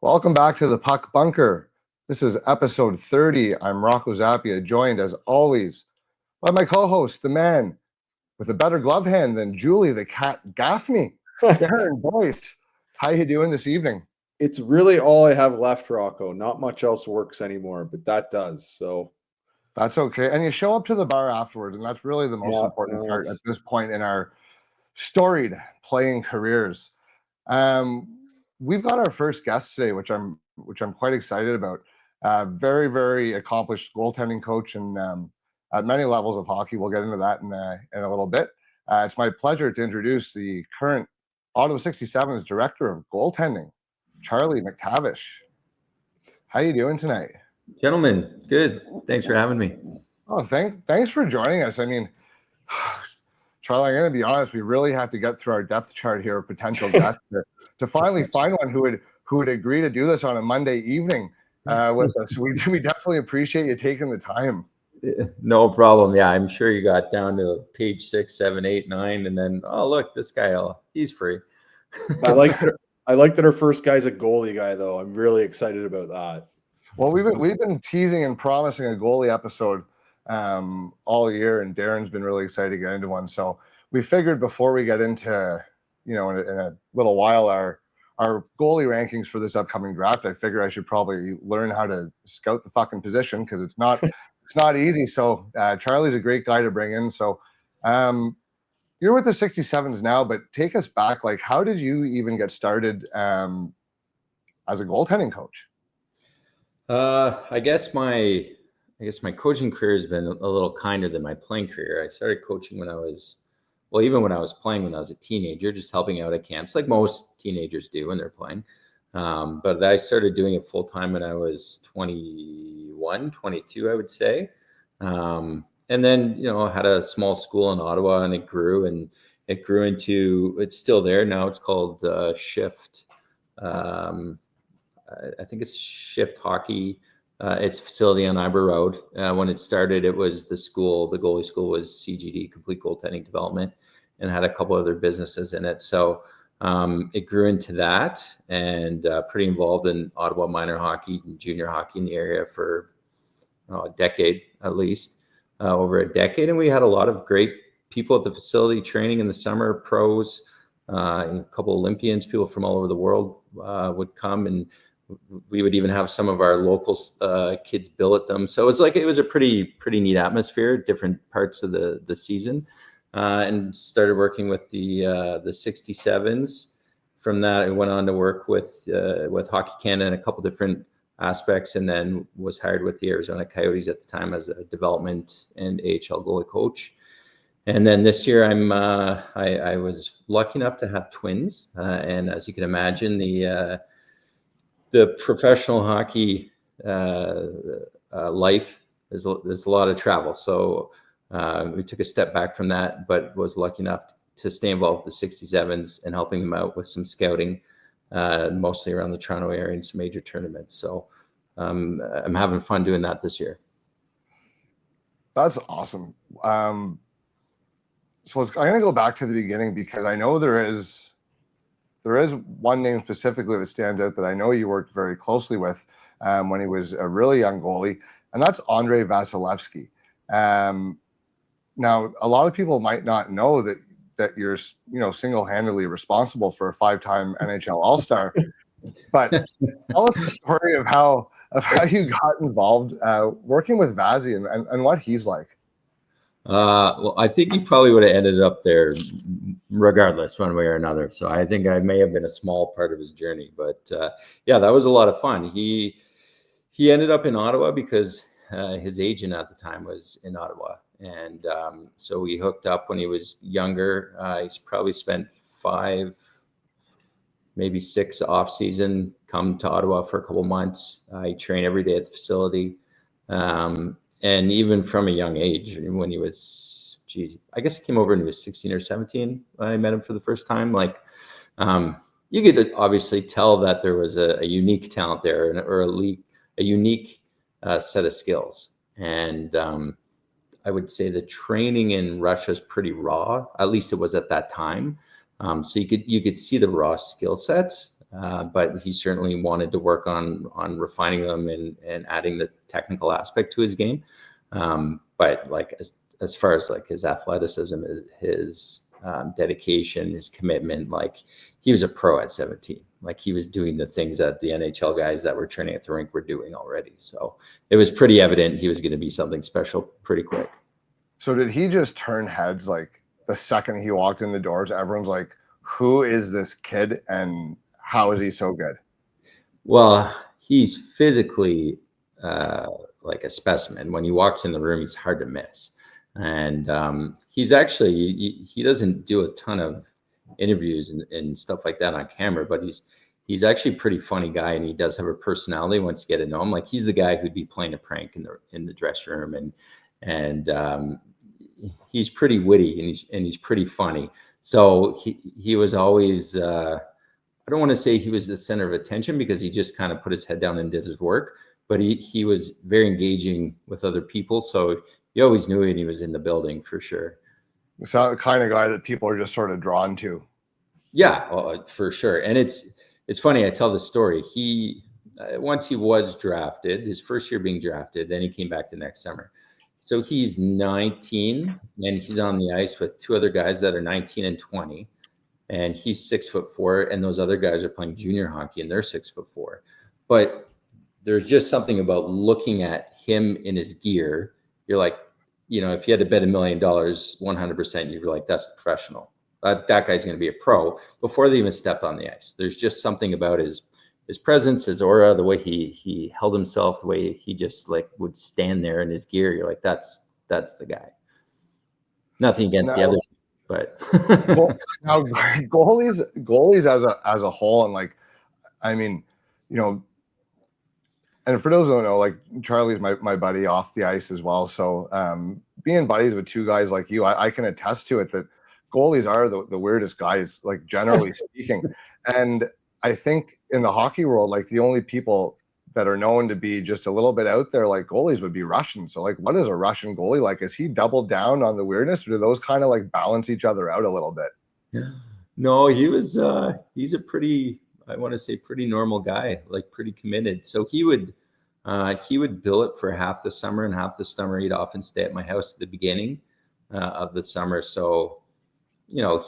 Welcome back to the Puck Bunker. This is episode 30. I'm Rocco Zappia, joined as always by my co-host, the man with a better glove hand than Julie the Cat Gaffney, Darren Boyce. How you doing this evening? It's really all I have left, Rocco. Not much else works anymore, but that does. So that's okay. And you show up to the bar afterwards, and that's really the most important part at this point in our storied playing careers. We've got our first guest today, which I'm quite excited about. Very, very accomplished goaltending coach, and at many levels of hockey. We'll get into that in a little bit. It's my pleasure to introduce the current Ottawa 67's director of goaltending, Charlie McTavish. How you doing tonight, gentlemen? Good. Thanks for having me. Oh, thanks for joining us. I mean, Charlie, I'm going to be honest. We really have to get through our depth chart here of potential guests to finally find one who would agree to do this on a Monday evening with us. We definitely appreciate you taking the time. No problem. Yeah, I'm sure you got down to page 6, 7, 8, 9, and then look, this guy, he's free. I like that our first guy's a goalie guy, though. I'm really excited about that. Well, we've been teasing and promising a goalie episode all year, and Darren's been really excited to get into one. So we figured before we get into, in a little while, our goalie rankings for this upcoming draft, I figure I should probably learn how to scout the fucking position, because it's not easy. So Charlie's a great guy to bring in. So you're with the 67's now, but take us back. Like, how did you even get started as a goaltending coach? I guess my coaching career has been a little kinder than my playing career. I started coaching when I was playing when I was a teenager, just helping out at camps, like most teenagers do when they're playing. But I started doing it full time when I was 21, 22, I would say. And then, I had a small school in Ottawa, and it grew into, it's still there now. It's called Shift. I think it's Shift Hockey. It's facility on Iber Road. When it started, it was the goalie school was CGD, Complete Goaltending Development, and had a couple other businesses in it. So it grew into that, and pretty involved in Ottawa minor hockey and junior hockey in the area for a decade, at least, over a decade. And we had a lot of great people at the facility training in the summer, pros, a couple Olympians, people from all over the world would come, and we would even have some of our local kids billet them. So it was a pretty neat atmosphere, different parts of the season, and started working with the 67's. From that, I went on to work with Hockey Canada in a couple different aspects, and then was hired with the Arizona Coyotes at the time as a development and AHL goalie coach. And then this year, I was lucky enough to have twins, and as you can imagine, the professional hockey life is a lot of travel. So we took a step back from that, but was lucky enough to stay involved with the 67's and helping them out with some scouting, mostly around the Toronto area and some major tournaments. So I'm having fun doing that this year. That's awesome. So I'm going to go back to the beginning, because I know there is one name specifically that stands out that I know you worked very closely with when he was a really young goalie, and that's Andrei Vasilevskiy. Now, a lot of people might not know that you're single-handedly responsible for a 5-time NHL All-Star, but tell us the story of how you got involved working with Vazzy and what he's like. Well, I think he probably would have ended up there regardless, one way or another. So I think I may have been a small part of his journey, but yeah, that was a lot of fun. He ended up in Ottawa because his agent at the time was in Ottawa. And so we hooked up when he was younger. He's probably spent 5, maybe 6 off season, come to Ottawa for a couple months. He trained every day at the facility. And even from a young age, when he was, I guess he came over when he was 16 or 17 when I met him for the first time. You could obviously tell that there was a unique talent there, or a unique set of skills. And I would say the training in Russia is pretty raw. At least it was at that time. So you could see the raw skill sets. but he certainly wanted to work on refining them and adding the technical aspect to his game. But like as far as like his athleticism, his dedication, his commitment, like he was a pro at 17. Like he was doing the things that the NHL guys that were training at the rink were doing already. So it was pretty evident he was going to be something special pretty quick. So did he just turn heads like the second he walked in the doors? Everyone's like, who is this kid and how is he so good? Well, he's physically like a specimen. When he walks in the room, he's hard to miss. And he's actually, he doesn't do a ton of interviews and stuff like that on camera, but he's actually a pretty funny guy, and he does have a personality once you get to know him. Like he's the guy who'd be playing a prank in the dressing room, and he's pretty witty and he's pretty funny. So he was always I don't want to say he was the center of attention, because he just kind of put his head down and did his work, but he was very engaging with other people. So you always knew when he was in the building for sure. It's not the kind of guy that people are just sort of drawn to. Yeah, for sure. And it's funny. I tell the story. He once he was drafted, his first year being drafted, then he came back the next summer. So he's 19 and he's on the ice with two other guys that are 19 and 20. And he's 6'4", and those other guys are playing junior hockey and they're 6'4". But there's just something about looking at him in his gear. You're like, you know, if you had to bet $1 million, 100%, you'd be like, that's the professional. That guy's going to be a pro before they even stepped on the ice. There's just something about his presence, his aura, the way he held himself, the way he just like would stand there in his gear. You're like, that's the guy. Nothing against the other, but now goalies as a whole, and like, I mean, you know, and for those who don't know, like Charlie's my buddy off the ice as well. So being buddies with two guys like you, I can attest to it that goalies are the weirdest guys, like generally speaking. And I think in the hockey world, like the only people that are known to be just a little bit out there like goalies would be Russian. So like, what is a Russian goalie like? Is he doubled down on the weirdness, or do those kind of like balance each other out a little bit? Yeah. No, he's a pretty, I want to say pretty normal guy, like pretty committed. So he would bill it for half the summer, and half the summer he'd often stay at my house at the beginning of the summer. So, you know,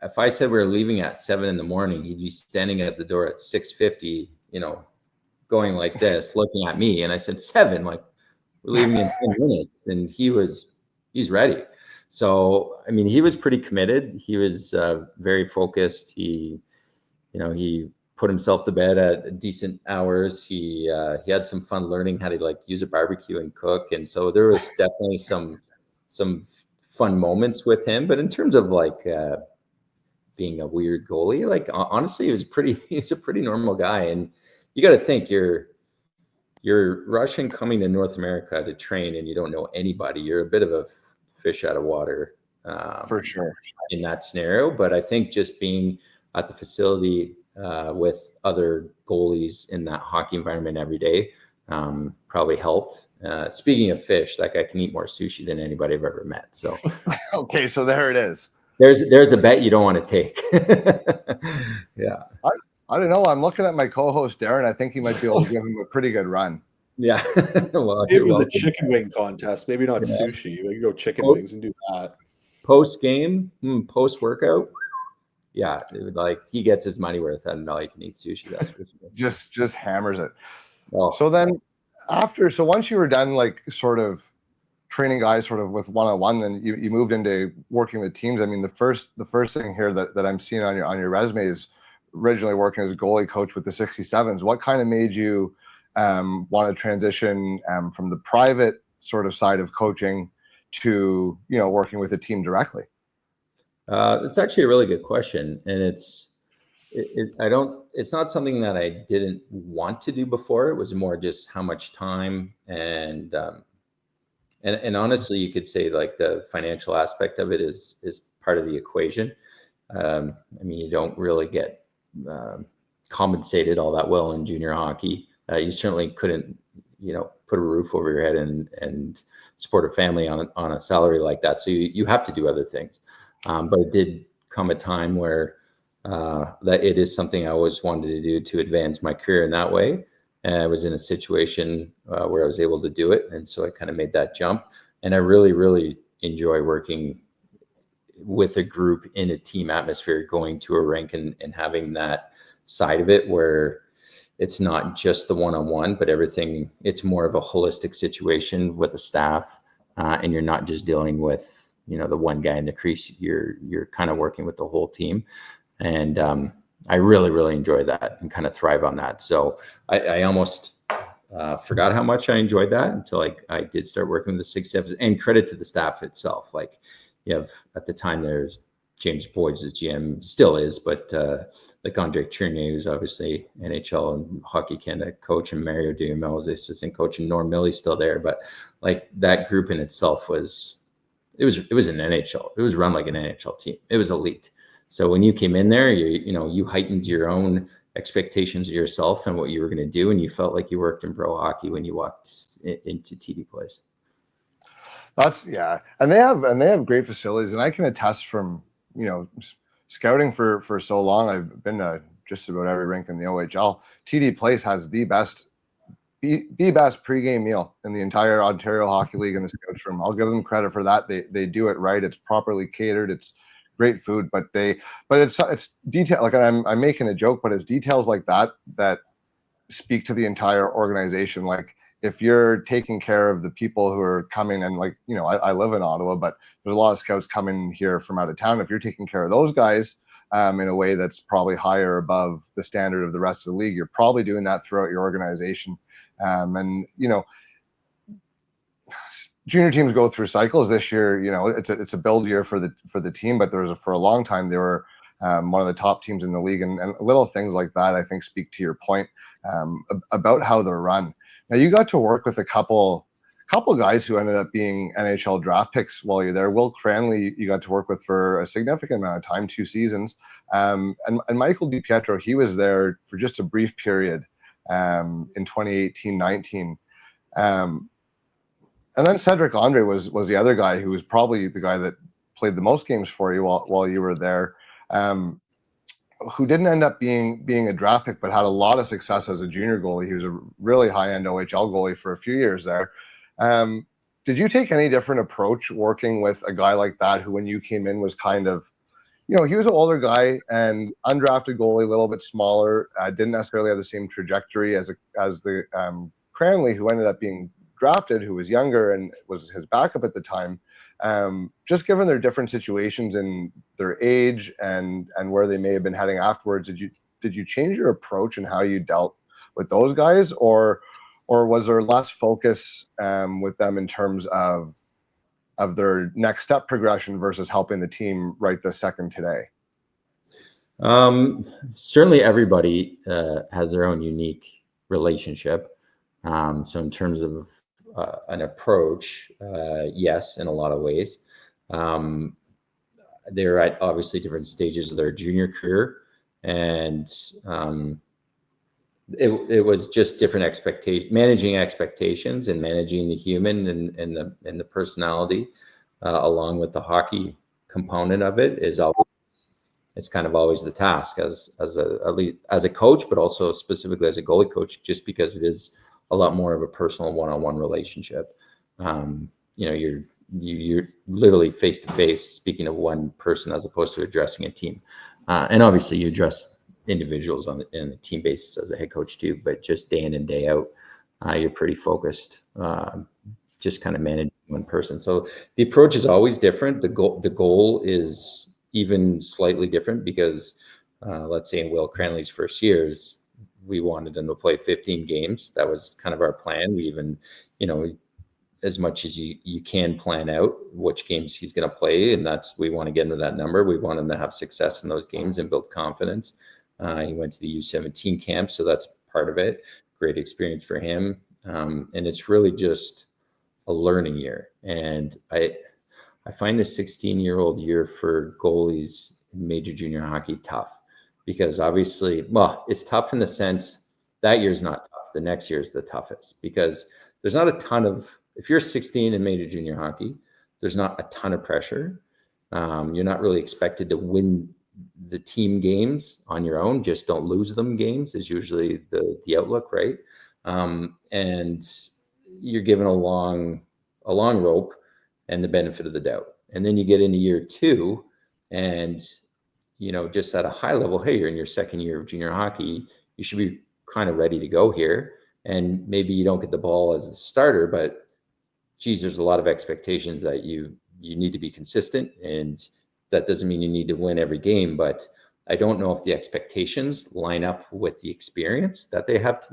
if I said we were leaving at 7 a.m, he'd be standing at the door at 6:50, you know, going like this, looking at me. And I said, 7, like we're leaving in 10 minutes. And he's ready. So, I mean, he was pretty committed. He was very focused. He put himself to bed at decent hours. He had some fun learning how to like use a barbecue and cook. And so there was definitely some fun moments with him. But in terms of like being a weird goalie, like honestly, he's a pretty normal guy. And you got to think you're Russian coming to North America to train and you don't know anybody. You're a bit of a fish out of water for sure in that scenario. But I think just being at the facility with other goalies in that hockey environment every day probably helped. Speaking of fish, that guy can eat more sushi than anybody I've ever met. So okay, so there it is. There's a bet you don't want to take. Yeah. I don't know. I'm looking at my co-host Darren. I think he might be able to give him a pretty good run. Yeah. Well, it was a chicken wing contest, maybe not sushi. We could go chicken wings and do that. Post game, post workout. Yeah, it would, like he gets his money worth. I don't know, he can eat sushi. That's for sure. Just hammers it. Well, so then once you were done, like sort of training guys sort of with one-on-one, and you moved into working with teams. I mean, the first thing here that I'm seeing on your resume is originally working as a goalie coach with the 67's. What kind of made you want to transition from the private sort of side of coaching to, you know, working with a team directly? It's actually a really good question, and it's not something that I didn't want to do before. It was more just how much time and honestly, you could say like the financial aspect of it is part of the equation. I mean, you don't really get compensated all that well in junior hockey. You certainly couldn't, you know, put a roof over your head and support a family on a salary like that. So you have to do other things. But it did come a time where that it is something I always wanted to do to advance my career in that way. And I was in a situation where I was able to do it. And so I kind of made that jump. And I really, really enjoy working with a group in a team atmosphere, going to a rink and having that side of it where it's not just the one-on-one, but everything, it's more of a holistic situation with a staff. And you're not just dealing with, the one guy in the crease, you're kind of working with the whole team. And I really, really enjoy that and kind of thrive on that. So I almost forgot how much I enjoyed that until I did start working with the 67's, and credit to the staff itself. Like, you have, at the time, there's James Boyd's the GM, still is, but like Andrei Vasilevskiy, who's obviously NHL and Hockey Canada coach, and Mario Duhamel is the assistant coach, and Norm Millie's still there. But like, that group in itself was an NHL. It was run like an NHL team. It was elite. So when you came in there, you heightened your own expectations of yourself and what you were going to do, and you felt like you worked in pro hockey when you walked into TD Place. And they have great facilities, and I can attest from scouting for so long. I've been to just about every rink in the OHL. TD Place has the best pregame meal in the entire Ontario Hockey League in the scouts room. I'll give them credit for that. They do it right. It's properly catered. It's great food, but it's detail. Like, I'm making a joke, but it's details like that speak to the entire organization. Like, if you're taking care of the people who are coming, and I live in Ottawa, but there's a lot of scouts coming here from out of town. If you're taking care of those guys in a way that's probably higher above the standard of the rest of the league, you're probably doing that throughout your organization. Junior teams go through cycles. This year, it's a build year for the team, but for a long time they were one of the top teams in the league, and little things like that I think speak to your point about how they're run. Now, you got to work with a couple guys who ended up being NHL draft picks while you're there. Will Cranley, you got to work with for a significant amount of time, 2 seasons, and Michael DiPietro, he was there for just a brief period in 2018-19. And then Cedric Andre was the other guy who was probably the guy that played the most games for you while you were there, who didn't end up being a draft pick, but had a lot of success as a junior goalie. He was a really high-end OHL goalie for a few years there. Did you take any different approach working with a guy like that, who, when you came in, was kind of, he was an older guy and undrafted goalie, a little bit smaller, didn't necessarily have the same trajectory as the Cranley, who ended up being drafted, who was younger and was his backup at the time. Just given their different situations in their age and where they may have been heading afterwards, did you change your approach and how you dealt with those guys, or was there less focus with them in terms of their next step progression versus helping the team right this second today? Certainly everybody has their own unique relationship. So in terms of an approach, yes, in a lot of ways. They're at obviously different stages of their junior career, and it was just different managing expectations and managing the human and the personality, along with the hockey component of it, it's kind of always the task as a coach, but also specifically as a goalie coach, just because it is a lot more of a personal one-on-one relationship. You're literally face to face speaking of one person as opposed to addressing a team. And obviously you address individuals in a team basis as a head coach too, but just day in and day out, you're pretty focused, just kind of managing one person. So the approach is always different. The goal is even slightly different because let's say in Will Cranley's first years, we wanted him to play 15 games. That was kind of our plan. We even, as much as you can plan out which games he's going to play, and we want to get into that number. We want him to have success in those games and build confidence. He went to the U17 camp, so that's part of it. Great experience for him. And it's really just a learning year. And I find the 16-year-old year for goalies in major junior hockey tough. Because obviously, it's tough in the sense that year's not tough. The next year is the toughest because there's not a ton of, if you're 16 in major junior hockey, there's not a ton of pressure. You're not really expected to win the team games on your own, just don't lose them games is usually the outlook, right? And you're given a long rope and the benefit of the doubt. And then you get into year 2 and, just at a high level, hey, you're in your second year of junior hockey, you should be kind of ready to go here. And maybe you don't get the ball as a starter, but geez, there's a lot of expectations that you need to be consistent, and that doesn't mean you need to win every game, but I don't know if the expectations line up with the experience that they have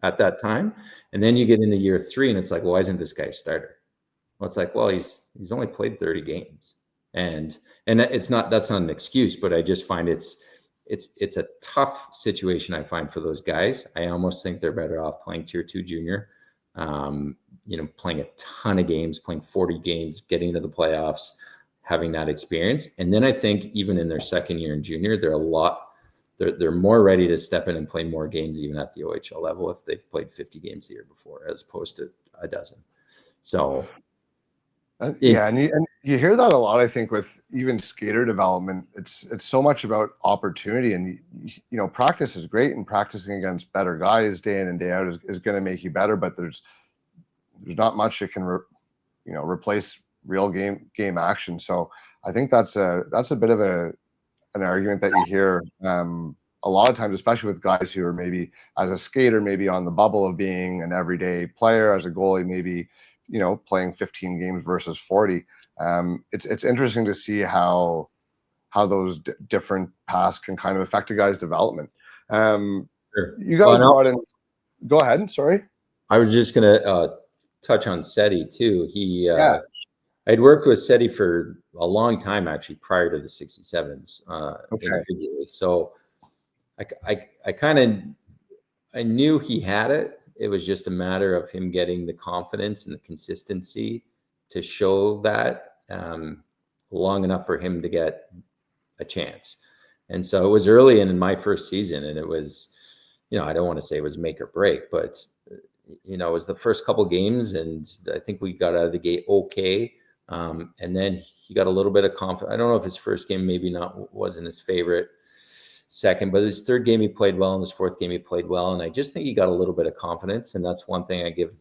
at that time. And then you get into year 3 and it's like, well, why isn't this guy a starter? Well, it's like, well, he's only played 30 games. And that's not an excuse, but I just find it's a tough situation, I find, for those guys. I almost think they're better off playing tier 2 junior, playing a ton of games, playing 40 games, getting into the playoffs, having that experience. And then I think even in their second year in junior, they're more ready to step in and play more games, even at the OHL level, if they've played 50 games the year before, as opposed to a dozen. So and you hear that a lot, I think, with even skater development. It's so much about opportunity, and practice is great, and practicing against better guys day in and day out is going to make you better, but there's not much that can replace real game action. So I think that's a bit of an argument that you hear a lot of times, especially with guys who are maybe as a skater, maybe on the bubble of being an everyday player, as a goalie, maybe playing 15 games versus 40. It's interesting to see how those different paths can kind of affect a guy's development. Sure. You guys brought in. Go ahead. Sorry. I was just gonna touch on Seti too. I'd worked with Seti for a long time, actually, prior to the 67's. Individually. So I knew he had it. It was just a matter of him getting the confidence and the consistency to show that long enough for him to get a chance. And so it was early in my first season, and it was, I don't want to say it was make or break, but it was the first couple games, and I think we got out of the gate okay. And then he got a little bit of confidence. I don't know if his first game wasn't his favorite. Second, but his third game he played well, and his fourth game he played well, and I just think he got a little bit of confidence, and that's one thing I give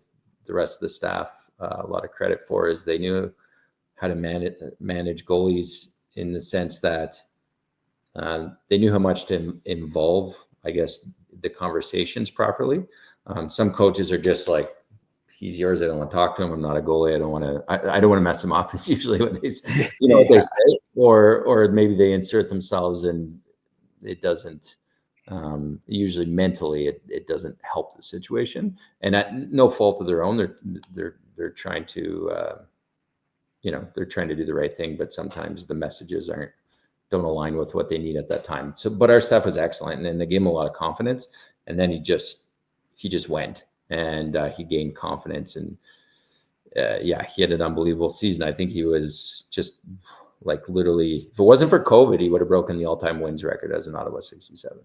the rest of the staff a lot of credit for, is they knew how to manage goalies, in the sense that they knew how much to involve, I guess, the conversations properly. Some coaches are just like, he's yours, I don't want to talk to him, I'm not a goalie, I don't want to mess him up. It's usually what they what they say, or maybe they insert themselves, and it doesn't usually mentally it doesn't help the situation, and at no fault of their own. They're trying to they're trying to do the right thing, but sometimes the messages don't align with what they need at that time. So, but our staff was excellent, and they gave him a lot of confidence, and then he just went, and he gained confidence, and he had an unbelievable season. I think he was just, like, literally, if it wasn't for COVID, he would have broken the all-time wins record as an Ottawa 67.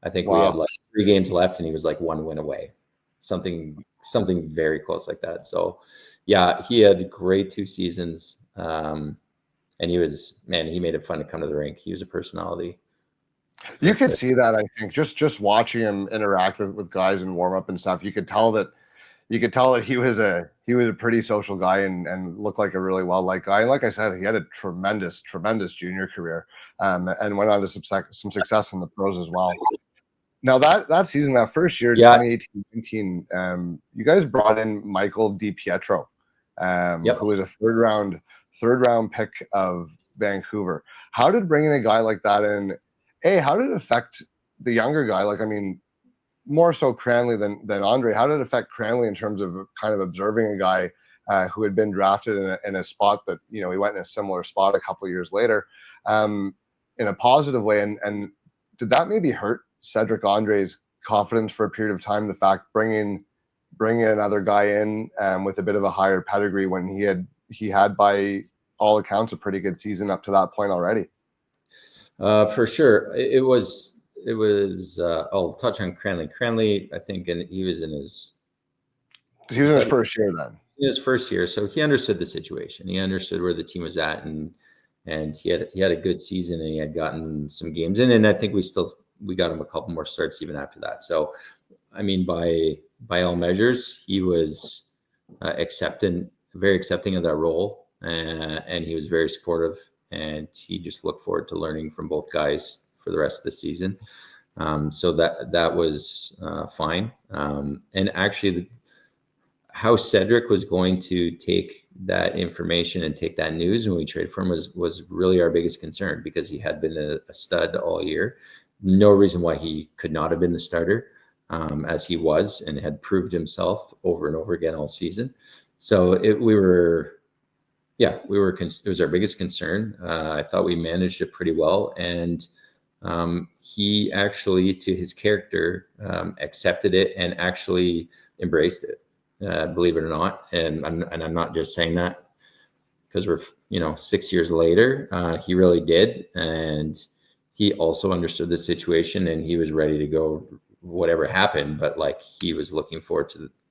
I think we had like 3 games left, and he was like 1 win away, something very close like that. So yeah, he had great 2 seasons, and he made it fun to come to the rink. He was a personality. You could see that, I think, just watching him interact with guys in warm up and stuff. You could tell that he was a pretty social guy, and looked like a really well-liked guy. And like I said, he had a tremendous junior career, and went on to some success in the pros as well. Now that season, that first year, 2018-19, you guys brought in Michael DiPietro, who was a third round pick of Vancouver. How did bringing a guy like that in, how did it affect the younger guy? Like, I mean, more so Cranley than Andrei. How did it affect Cranley in terms of kind of observing a guy who had been drafted in a spot that, he went in a similar spot a couple of years later, in a positive way? And did that maybe hurt Cedric Andre's confidence for a period of time? The fact bringing another guy in with a bit of a higher pedigree, when he had by all accounts a pretty good season up to that point already. For sure, it was. I'll touch on Cranley. Cranley, I think, and he was in his first year then. In his first year, so he understood the situation. He understood where the team was at, and and he had a good season, and he had gotten some games in, and I think we got him a couple more starts even after that. So, I mean, by all measures, he was very accepting of that role, and he was very supportive, and he just looked forward to learning from both guys for the rest of the season. So that was fine. And actually, how Cedric was going to take that information and take that news when we traded for him was really our biggest concern, because he had been a stud all year. No reason why he could not have been the starter, as he was, and had proved himself over and over again all season. So it was our biggest concern. I thought we managed it pretty well, and he actually, to his character, accepted it and actually embraced it. Believe it or not, and I'm not just saying that because we're 6 years later. He really did, and he also understood the situation, and he was ready to go whatever happened. But like, he was looking forward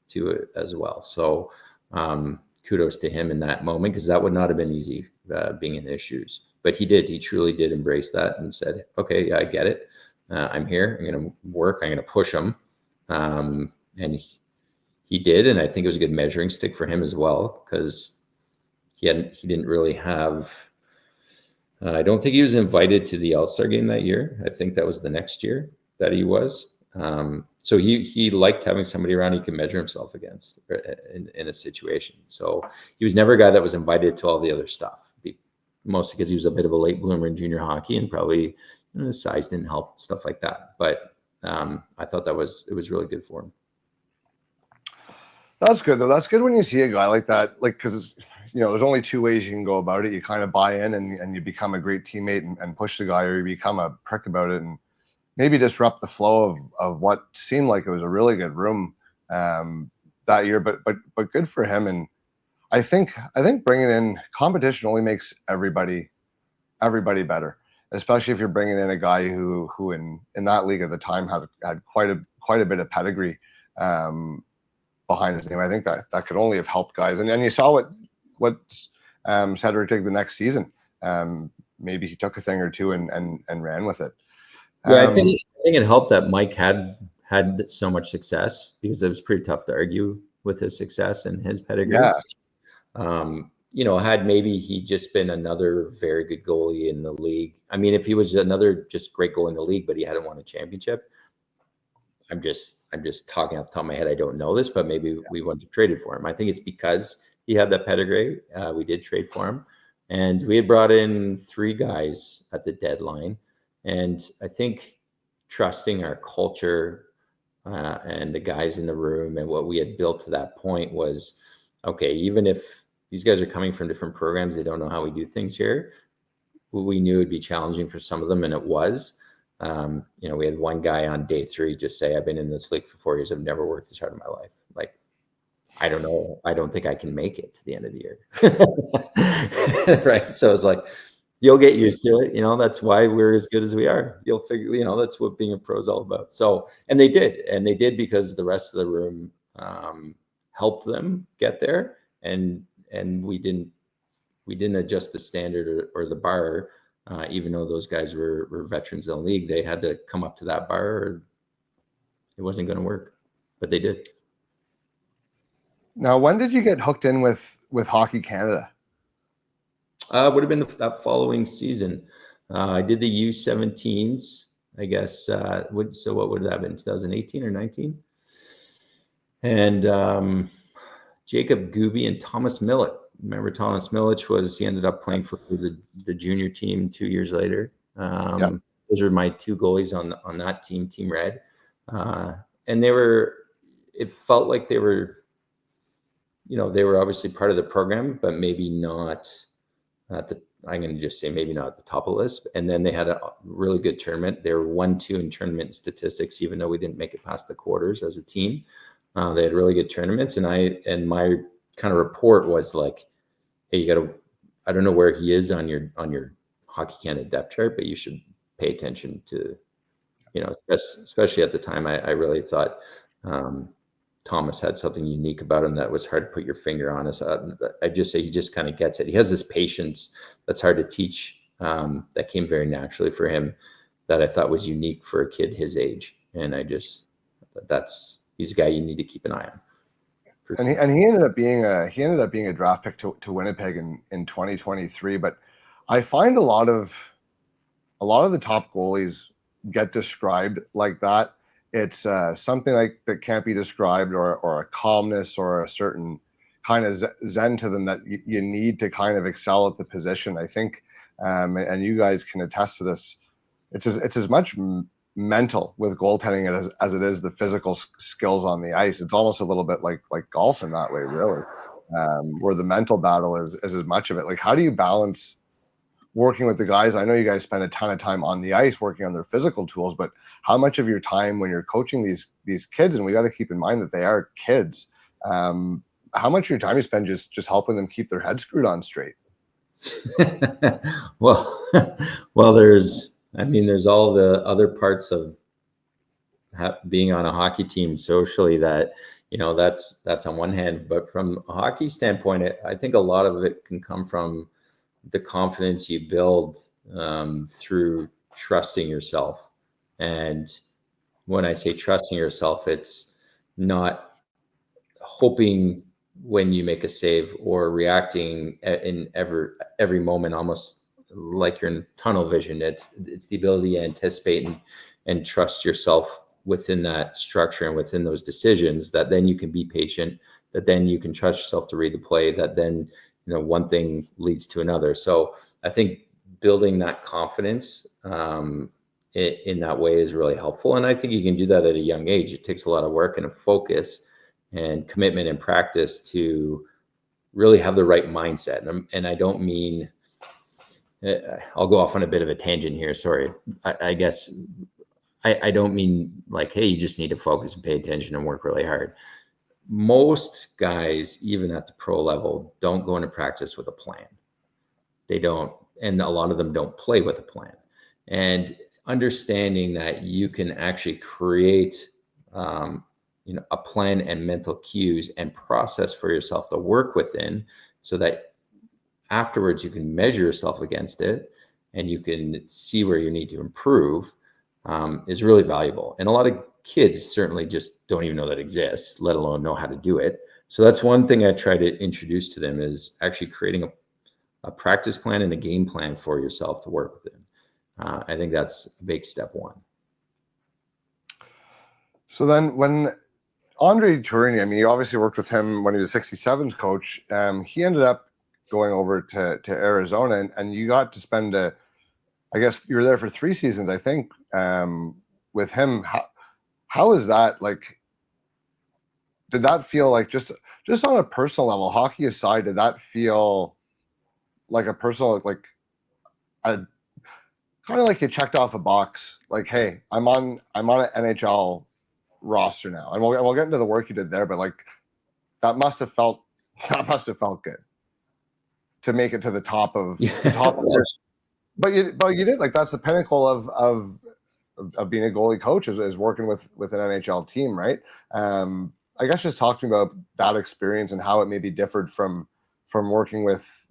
to it as well. So kudos to him in that moment, because that would not have been easy being in his shoes. But he did. He truly did embrace that and said, "Okay, I get it. I'm here. I'm going to work. I'm going to push him," and he did, and I think it was a good measuring stick for him as well, because he didn't really have. I don't think he was invited to the All-Star game that year. I think that was the next year that he was. So he liked having somebody around he could measure himself against in a situation. So he was never a guy that was invited to all the other stuff, mostly because he was a bit of a late bloomer in junior hockey, and probably his size didn't help, stuff like that. But I thought it was really good for him. That's good, though. That's good when you see a guy like that, like, because there's only two ways you can go about it. You kind of buy in and you become a great teammate and push the guy, or you become a prick about it and maybe disrupt the flow of what seemed like it was a really good room that year. But good for him. And I think bringing in competition only makes everybody better, especially if you're bringing in a guy who in that league at the time had quite a bit of pedigree behind his name. I think that could only have helped guys. And you saw what Cedric did the next season. Maybe he took a thing or two and ran with it. Yeah, I think it helped that Mike had so much success, because it was pretty tough to argue with his success and his pedigree. Yeah. Had maybe he just been another very good goalie in the league. I mean, if he was another just great goalie in the league, but he hadn't won a championship, I'm just talking off the top of my head. I don't know this, but maybe we wouldn't have traded for him. I think it's because he had that pedigree. We did trade for him, and we had brought in 3 guys at the deadline. And I think trusting our culture and the guys in the room and what we had built to that point was, okay, even if these guys are coming from different programs, they don't know how we do things here. We knew it'd be challenging for some of them, and it was. We had one guy on day 3 just say, "I've been in this league for 4 years. I've never worked this hard in my life." Like, I don't know. I don't think I can make it to the end of the year. Right. So it's like, you'll get used to it. That's why we're as good as we are. You'll figure, that's what being a pro is all about. So, and they did because the rest of the room helped them get there. And we didn't adjust the standard or the bar. Even though those guys were veterans in the league, they had to come up to that bar, or it wasn't going to work. But they did. Now, when did you get hooked in with Hockey Canada? Would have been that following season. I did the U17s, I guess. What would that have been? 2018 or 19? And Jacob Gooby and Thomas Millett. Remember Thomas Millett he ended up playing for the junior team 2 years later. Those were my 2 goalies on that team, Team Red. And it felt like they were obviously part of the program, but maybe not I'm going to just say maybe not at the top of the list. And then they had a really good tournament. They were 1-2 in tournament statistics, even though we didn't make it past the quarters as a team. They had really good tournaments, and my kind of report was like, "Hey, I don't know where he is on your Hockey Canada depth chart, but you should pay attention to, especially at the time, I really thought Thomas had something unique about him that was hard to put your finger on. I just say he just kind of gets it. He has this patience that's hard to teach, that came very naturally for him, that I thought was unique for a kid his age. And he's a guy you need to keep an eye on. And he ended up being a draft pick to Winnipeg in 2023. But I find a lot of the top goalies get described like that. It's something like that can't be described, or a calmness or a certain kind of zen to them that you need to kind of excel at the position. I think, and you guys can attest to this. It's as much mental with goaltending as it is the physical skills on the ice. It's almost a little bit like golf in that way, really, where the mental battle is as much of it. Like, how do you balance working with the guys? I know you guys spend a ton of time on the ice working on their physical tools, but how much of your time when you're coaching these kids, and we got to keep in mind that they are kids, how much of your time you spend just helping them keep their head screwed on straight? well, there's all the other parts of being on a hockey team socially that, that's on one hand, but from a hockey standpoint, I think a lot of it can come from the confidence you build through trusting yourself. And when I say trusting yourself, it's not hoping when you make a save or reacting in every moment, almost like you're in tunnel vision. It's the ability to anticipate and trust yourself within that structure and within those decisions, that then you can be patient, that then you can trust yourself to read the play, that then, one thing leads to another. So I think building that confidence in that way is really helpful. And I think you can do that at a young age. It takes a lot of work and a focus and commitment and practice to really have the right mindset. And I don't mean, I'll go off on a bit of a tangent here. Sorry. I guess I don't mean like, hey, you just need to focus and pay attention and work really hard. Most guys, even at the pro level, don't go into practice with a plan. They don't, and a lot of them don't play with a plan. And understanding that you can actually create, a plan and mental cues and process for yourself to work within, so that afterwards you can measure yourself against it and you can see where you need to improve, is really valuable. And a lot of kids certainly just don't even know that exists, let alone know how to do it. So that's one thing I try to introduce to them, is actually creating a practice plan and a game plan for yourself to work within. I think that's a big step one. So then when Andrei Vasilevskiy, you obviously worked with him when he was 67's coach. He ended up going over to Arizona, and you got to spend I guess you were there for 3 seasons, I think, with him. How is that? Like, did that feel like, just on a personal level, hockey aside, did that feel like a personal, like a kind of like you checked off a box, like, hey, I'm on an NHL roster now, and we'll get into the work you did there, but like that must have felt good to make it to the top of the top of this. But you did, like, that's the pinnacle of being a goalie coach, is working with an NHL team, right? I guess just talk to me about that experience and how it maybe differed from working with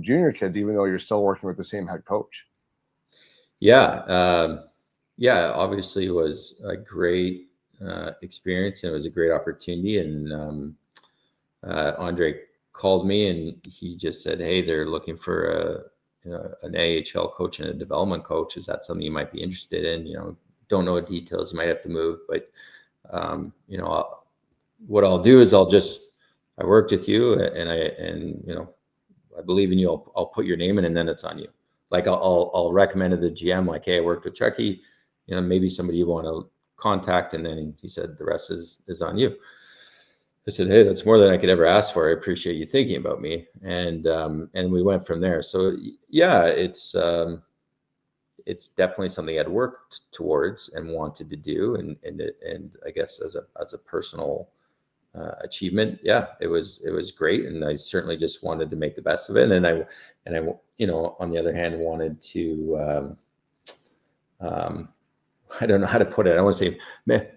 junior kids, even though you're still working with the same head coach. Yeah, obviously it was a great experience, and it was a great opportunity. And Andrei called me and he just said, hey, they're looking for an AHL coach and a development coach. Is that something you might be interested in? Don't know the details, you might have to move, but what I'll do is I worked with you, and I believe in you. I'll put your name in, and then it's on you. Like, I'll recommend to the GM, like, hey, I worked with Chucky, maybe somebody you want to contact. And then he said, the rest is on you. I said, hey, that's more than I could ever ask for. I appreciate you thinking about me. And we went from there. So yeah, it's definitely something I'd worked towards and wanted to do. And I guess as a personal achievement, yeah, it was great. And I certainly just wanted to make the best of it. And I on the other hand, wanted to, I don't know how to put it. I don't want to say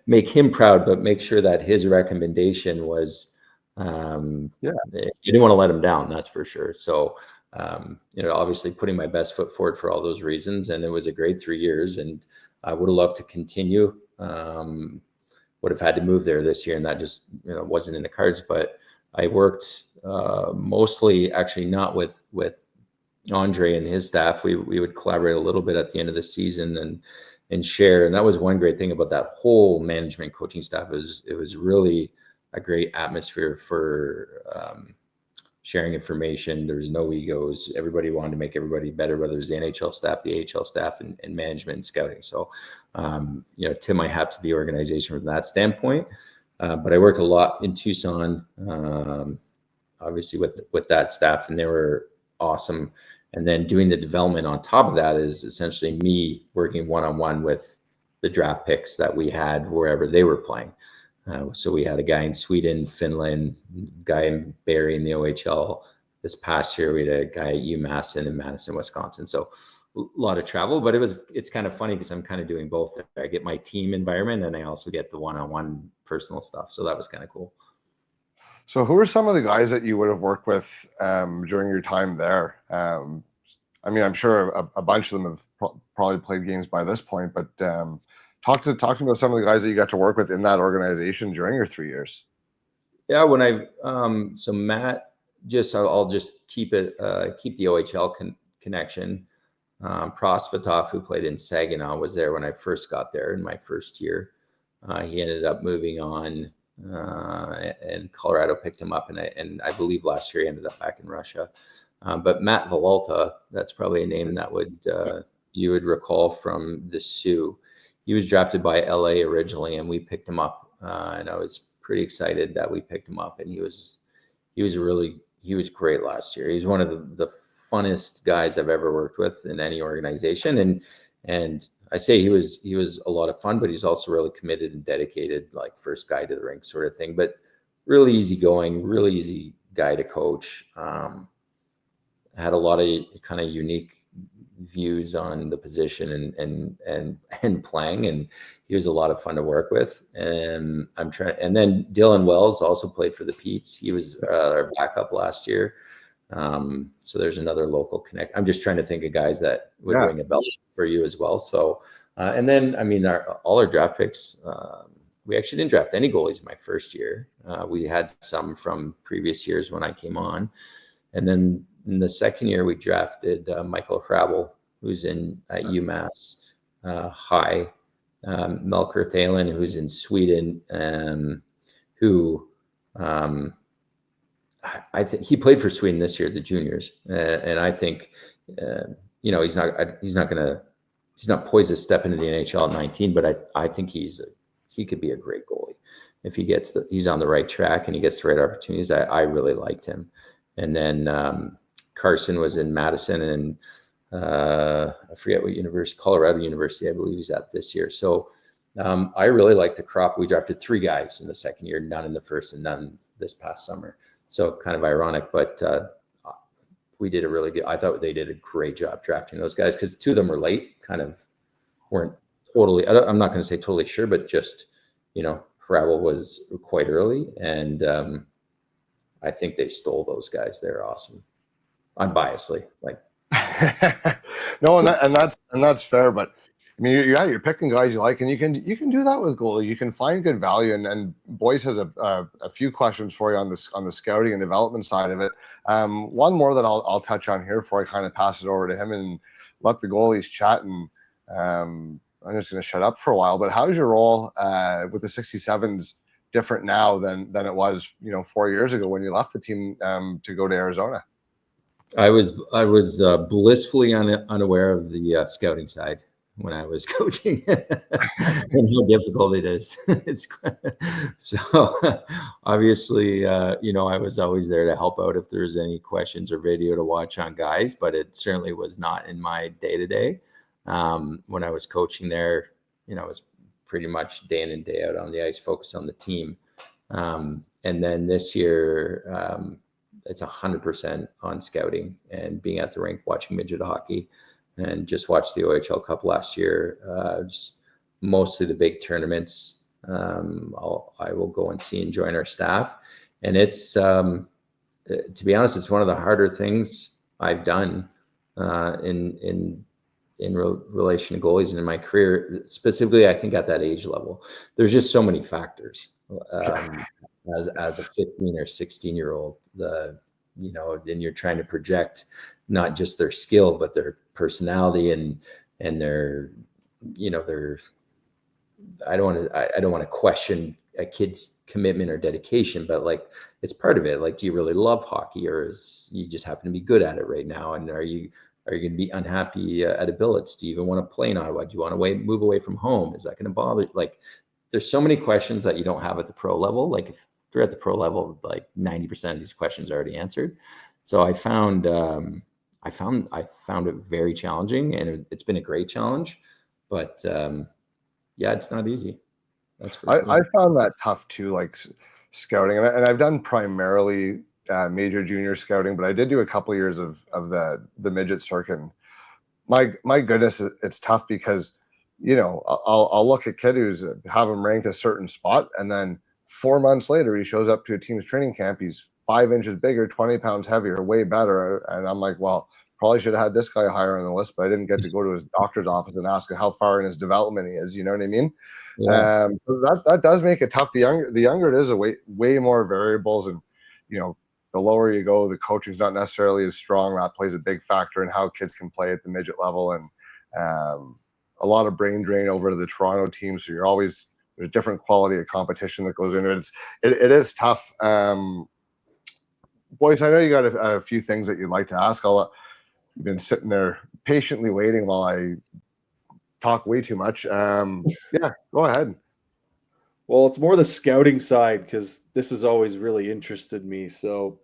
make him proud, but make sure that his recommendation was, you didn't want to let him down. That's for sure. So, obviously putting my best foot forward for all those reasons. And it was a great 3 years, and I would have loved to continue. Would have had to move there this year, and that just, wasn't in the cards. But I worked mostly, actually not with Andrei and his staff. We would collaborate a little bit at the end of the season and share. And that was one great thing about that whole management coaching staff. It was really a great atmosphere for sharing information. There was no egos. Everybody wanted to make everybody better, whether it was the NHL staff, the AHL staff, and management and scouting. So, tip my hat to the organization from that standpoint. But I worked a lot in Tucson, obviously with that staff, and they were awesome. And then doing the development on top of that is essentially me working one-on-one with the draft picks that we had wherever they were playing. So we had a guy in Sweden, Finland, guy in Barrie in the OHL. This past year, we had a guy at UMass in Madison, Wisconsin. So a lot of travel, but it's kind of funny because I'm kind of doing both. I get my team environment, and I also get the one-on-one personal stuff. So that was kind of cool. So who are some of the guys that you would have worked with during your time there? I mean, I'm sure a bunch of them have probably played games by this point, but talk to me about some of the guys that you got to work with in that organization during your 3 years. Yeah, when so Matt, I'll just keep the OHL connection. Prosvetov, who played in Saginaw, was there when I first got there in my first year. He ended up moving on, and Colorado picked him up, and I believe last year he ended up back in Russia. But Matt Villalta, that's probably a name that you would recall from the Sioux. He was drafted by LA originally, and we picked him up, and I was pretty excited that we picked him up. And he was great last year. He's one of the funnest guys I've ever worked with in any organization, and I say he was a lot of fun, but he's also really committed and dedicated, like first guy to the rink sort of thing. But really easygoing, really easy guy to coach. Had a lot of kind of unique views on the position and playing, and he was a lot of fun to work with. And then Dylan Wells also played for the Petes. He was our backup last year. So there's another local connect. I'm just trying to think of guys that would ring a bell for you as well. So, and then, I mean, all our draft picks, we actually didn't draft any goalies in my first year. We had some from previous years when I came on. And then in the second year, we drafted Michael Hrabel, who's at UMass High, Melker Thalen, who's in Sweden, who I think he played for Sweden this year, the juniors, and I think he's not poised to step into the NHL at 19, but I think he could be a great goalie if he's on the right track and he gets the right opportunities. I really liked him. And then Carson was in Madison, and I forget what university, Colorado University, I believe he's at this year. So I really liked the crop. We drafted 3 guys in the second year, none in the first and none this past summer. So kind of ironic, but we did I thought they did a great job drafting those guys, because 2 of them were late, kind of weren't totally, I'm not going to say totally sure, but just, Hrabel was quite early, and I think they stole those guys. They're awesome. Unbiasedly, like. No, and that's fair, but I mean, you're picking guys you like, and you can do that with goalie. You can find good value, and Boyce has a few questions for you on the scouting and development side of it. One more that I'll touch on here before I kind of pass it over to him and let the goalies chat. And I'm just going to shut up for a while. But how's your role with the 67's different now than it was 4 years ago when you left the team to go to Arizona? I was blissfully unaware of the scouting side when I was coaching, and how difficult it is. So obviously, I was always there to help out if there's any questions or video to watch on guys, but it certainly was not in my day-to-day. When I was coaching there, it was pretty much day in and day out on the ice, focused on the team. And then this year, it's 100% on scouting and being at the rink, watching midget hockey, and just watched the OHL Cup last year. Just mostly the big tournaments. I will go and see and join our staff, and it's to be honest, it's one of the harder things I've done in relation to goalies and in my career, specifically. I think at that age level, there's just so many factors. As a 15 or 16-year-old, then you're trying to project not just their skill, but their personality and their, I don't want to question a kid's commitment or dedication, but like, it's part of it. Like, do you really love hockey, or you just happen to be good at it right now? And are you going to be unhappy at a billets? Do you even want to play in Ottawa? Do you want to move away from home? Is that going to bother? Like, there's so many questions that you don't have at the pro level. Like, if you're at the pro level, like 90% of these questions are already answered. So I found it very challenging, and it's been a great challenge, but yeah, it's not easy. That's for sure. I found that tough too, like scouting, and I've done primarily major junior scouting, but I did do a couple of years of the midget circuit. My goodness, it's tough because I'll look at kid who's have him ranked a certain spot, and then 4 months later he shows up to a team's training camp. He's 5 inches bigger, 20 pounds heavier, way better, and I'm like, well, probably should have had this guy higher on the list, but I didn't get to go to his doctor's office and ask how far in his development he is. You know what I mean? Yeah. So that does make it tough. The younger it is, way more variables, and the lower you go, the coaching's not necessarily as strong. That plays a big factor in how kids can play at the midget level, and a lot of brain drain over to the Toronto team. So there's a different quality of competition that goes into it. It is tough. Boys, I know you got a few things that you'd like to ask. You've been sitting there patiently waiting while I talk way too much. Yeah, go ahead. Well, it's more the scouting side, because this has always really interested me. So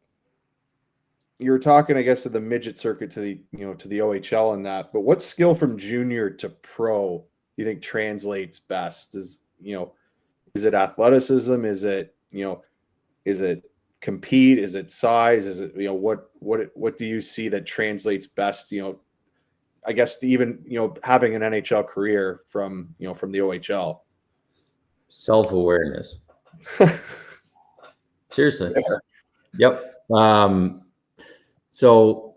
you're talking, I guess, of the midget circuit to the OHL and that, but what skill from junior to pro do you think translates best? Is it athleticism? Is it compete? Is it size? Is it, what do you see that translates best, I guess, to even, having an NHL career from the OHL? Self-awareness. Seriously. Yeah. Yep. So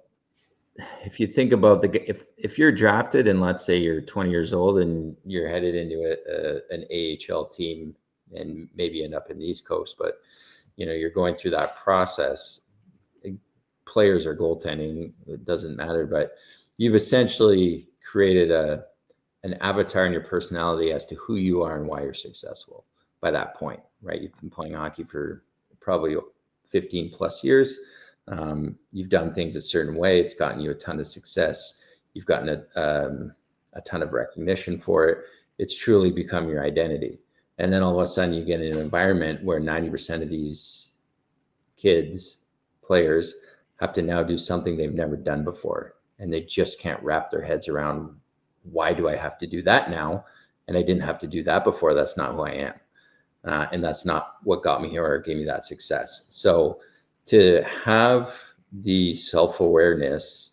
if you think about if you're drafted, and let's say you're 20 years old and you're headed into an AHL team and maybe end up in the East Coast, but you're going through that process. Players are goaltending, it doesn't matter, but you've essentially created an avatar in your personality as to who you are and why you're successful by that point, right? You've been playing hockey for probably 15 plus years. You've done things a certain way. It's gotten you a ton of success. You've gotten a ton of recognition for it. It's truly become your identity. And then all of a sudden you get in an environment where 90% of these players have to now do something they've never done before. And they just can't wrap their heads around, why do I have to do that now? And I didn't have to do that before. That's not who I am. And that's not what got me here or gave me that success. So to have the self-awareness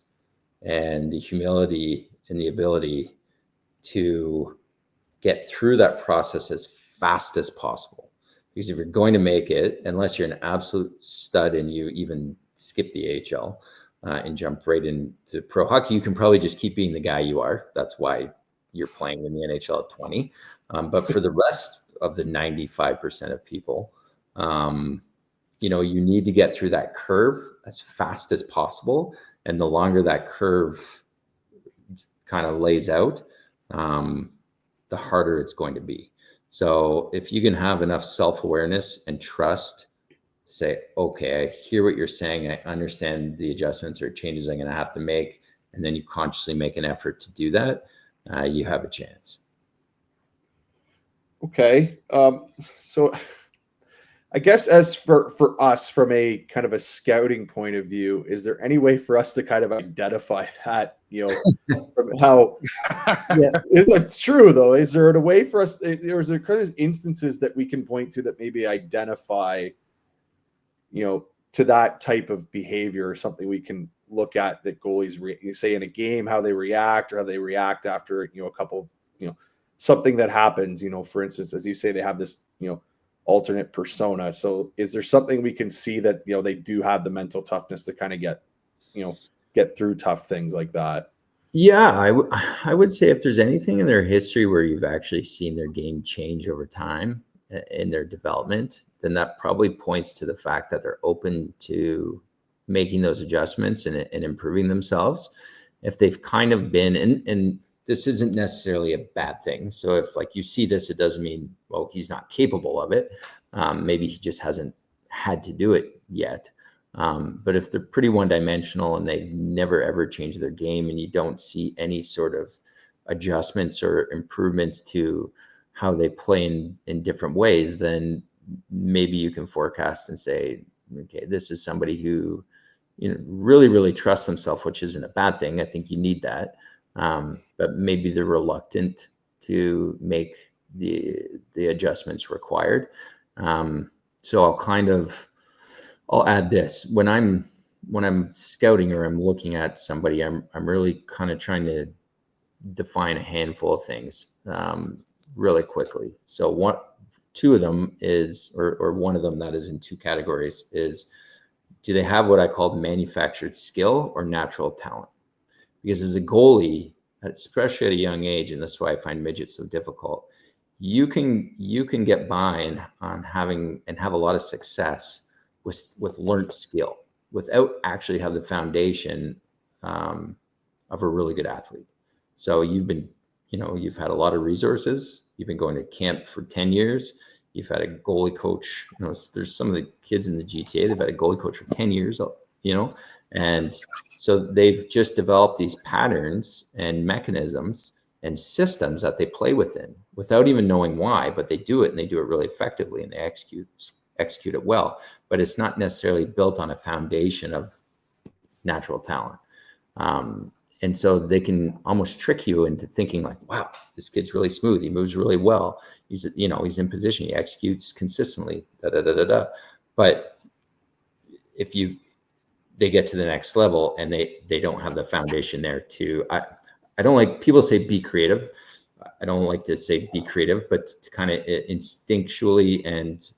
and the humility and the ability to get through that process as fast as possible. Because if you're going to make it, unless you're an absolute stud and you even skip the AHL and jump right into pro hockey, you can probably just keep being the guy you are. That's why you're playing in the NHL at 20. But for the rest of the 95% of people, you need to get through that curve as fast as possible. And the longer that curve kind of lays out, the harder it's going to be. So if you can have enough self-awareness and trust to say, okay, I hear what you're saying. I understand the adjustments or changes I'm going to have to make. And then you consciously make an effort to do that, you have a chance. Okay. So I guess as for us, from a kind of a scouting point of view, is there any way for us to kind of identify that, from how, yeah, it's true though. Is there a way for us, is there kind of instances that we can point to that maybe identify, to that type of behavior, or something we can look at that goalies say in a game, how they react, or how they react after, a couple, something that happens, for instance, as you say, they have this, alternate persona. So is there something we can see that, they do have the mental toughness to kind of get through tough things like that? Yeah, I would say if there's anything in their history where you've actually seen their game change over time in their development, then that probably points to the fact that they're open to making those adjustments and improving themselves. If they've kind of been, and this isn't necessarily a bad thing. So if like you see this, it doesn't mean, well, he's not capable of it. Maybe he just hasn't had to do it yet. But if they're pretty one-dimensional and they've never ever changed their game, and you don't see any sort of adjustments or improvements to how they play in different ways, then maybe you can forecast and say, okay, this is somebody who, really, really trusts himself, which isn't a bad thing. I think you need that. But maybe they're reluctant to make the adjustments required. So I'll add this. When I'm scouting or I'm looking at somebody, I'm really kind of trying to define a handful of things really quickly. So two of them is, or one of them that is in two categories is, do they have what I call manufactured skill or natural talent? Because as a goalie, especially at a young age, and that's why I find midgets so difficult, you can get by on having and have a lot of success with learned skill without actually have the foundation of a really good athlete. So you've had a lot of resources. You've been going to camp for 10 years. You've had a goalie coach. There's some of the kids in the GTA, they've had a goalie coach for 10 years, and so they've just developed these patterns and mechanisms and systems that they play within without even knowing why, but they do it, and they do it really effectively, and they execute it well. But it's not necessarily built on a foundation of natural talent. And so they can almost trick you into thinking like, wow, this kid's really smooth. He moves really well. He's in position. He executes consistently. But if they get to the next level and they don't have the foundation there I don't like, people say be creative. I don't like to say be creative, but to kind of instinctually and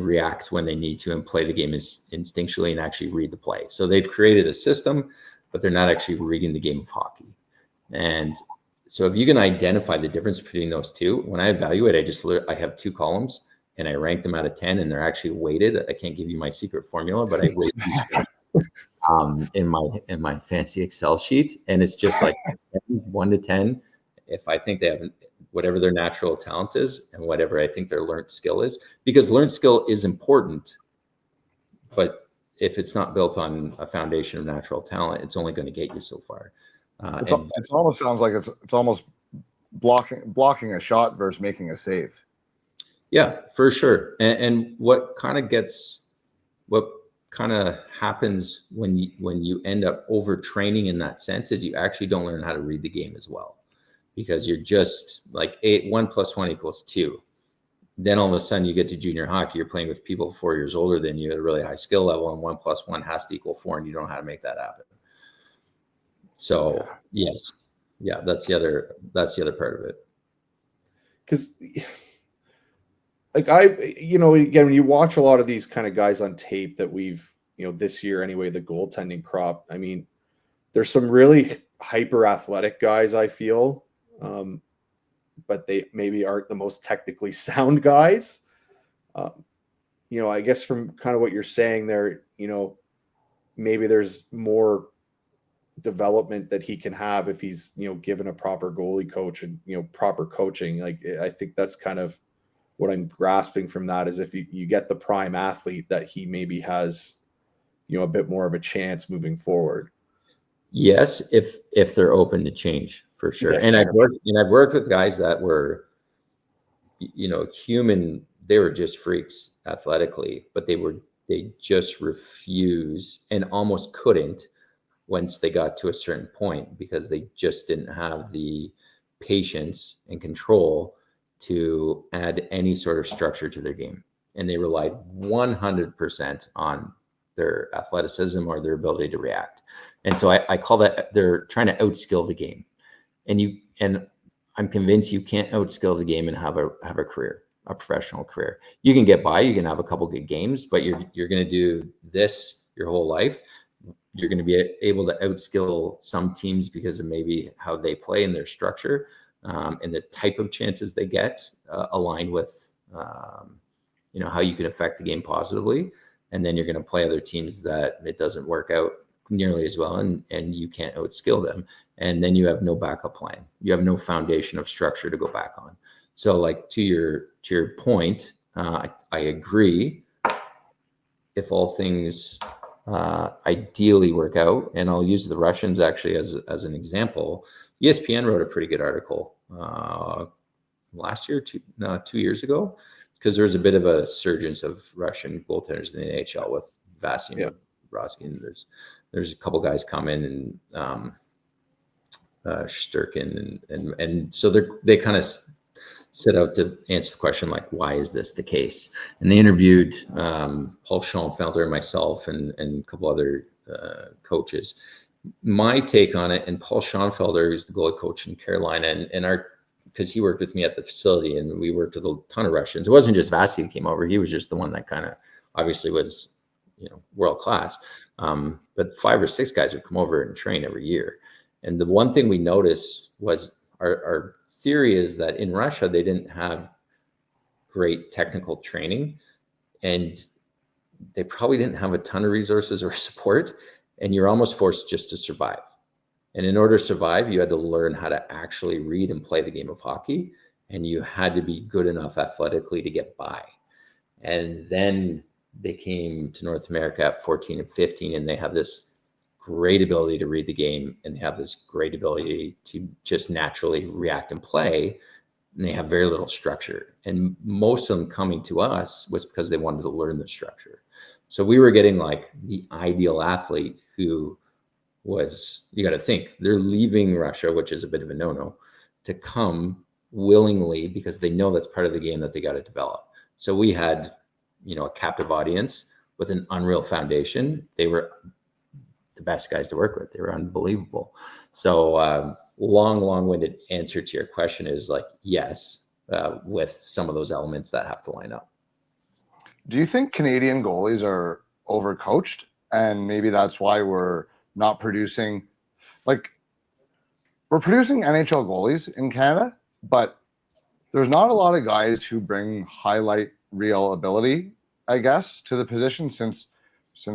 react when they need to and play the game instinctually and actually read the play. So they've created a system, but they're not actually reading the game of hockey. And so if you can identify the difference between those two, when I evaluate, I have two columns and I rank them out of 10, and they're actually weighted. I can't give you my secret formula, but I weight in my fancy Excel sheet, and it's just like 1 to 10. If I think they have whatever their natural talent is and whatever I think their learned skill is, because learned skill is important, but if it's not built on a foundation of natural talent, it's only going to get you so far. It almost sounds like it's almost blocking a shot versus making a save. Yeah, for sure. And what kind of happens when you end up overtraining in that sense is you actually don't learn how to read the game as well, because you're just like 1 + 1 = 2. Then all of a sudden you get to junior hockey, you're playing with people 4 years older than you at a really high skill level, and 1 + 1 has to = 4, and you don't know how to make that happen. So yes, yeah, that's the other part of it. Because like again, when you watch a lot of these kind of guys on tape that we've, this year anyway, the goaltending crop, I mean, there's some really hyper athletic guys, I feel, but they maybe aren't the most technically sound guys. I guess from kind of what you're saying there, maybe there's more development that he can have if he's, given a proper goalie coach and, proper coaching. Like, I think that's kind of what I'm grasping from that, is if you get the prime athlete, that he maybe has, a bit more of a chance moving forward. Yes, if they're open to change, for sure. Yeah, and I've worked with guys that were, human. They were just freaks athletically, but they just refuse and almost couldn't once they got to a certain point, because they just didn't have the patience and control to add any sort of structure to their game. And they relied 100% on their athleticism or their ability to react. And so I call that, they're trying to outskill the game. And I'm convinced you can't outskill the game and have a career, a professional career. You can get by, you can have a couple good games, but you're going to do this your whole life. You're going to be able to outskill some teams because of maybe how they play and their structure, and the type of chances they get aligned with, how you can affect the game positively. And then you're going to play other teams that it doesn't work out nearly as well, and you can't outskill them. And then you have no backup plan. You have no foundation of structure to go back on. So like to your point, I agree. If all things ideally work out, and I'll use the Russians actually as an example. ESPN wrote a pretty good article last year, 2 years ago, because there's a bit of a surgence of Russian goaltenders in the NHL with Vezina, Brodsky, and there's a couple guys coming, and Sturkin, and so they kind of set out to answer the question, like, why is this the case? And they interviewed Paul Schoenfelder and myself and a couple other coaches. My take on it, and Paul Schoenfelder, who's the goalie coach in Carolina, because he worked with me at the facility, and we worked with a ton of Russians. It wasn't just Vasilevskiy that came over. He was just the one that kind of obviously was, world class. But 5 or 6 guys would come over and train every year. And the one thing we noticed was our theory is that in Russia, they didn't have great technical training, and they probably didn't have a ton of resources or support, and you're almost forced just to survive. And in order to survive, you had to learn how to actually read and play the game of hockey, and you had to be good enough athletically to get by. And then they came to North America at 14 and 15, and they have this great ability to read the game, and they have this great ability to just naturally react and play, and they have very little structure. And most of them coming to us was because they wanted to learn the structure. So we were getting like the ideal athlete who was, you got to think, they're leaving Russia, which is a bit of a no-no, to come willingly because they know that's part of the game that they got to develop. So we had, a captive audience with an unreal foundation. They were the best guys to work with. They were unbelievable. So long-winded answer to your question is like, yes, with some of those elements that have to line up. Do you think Canadian goalies are overcoached, and maybe that's why we're not producing, we're producing NHL goalies in Canada, but there's not a lot of guys who bring highlight reel ability, I guess, to the position since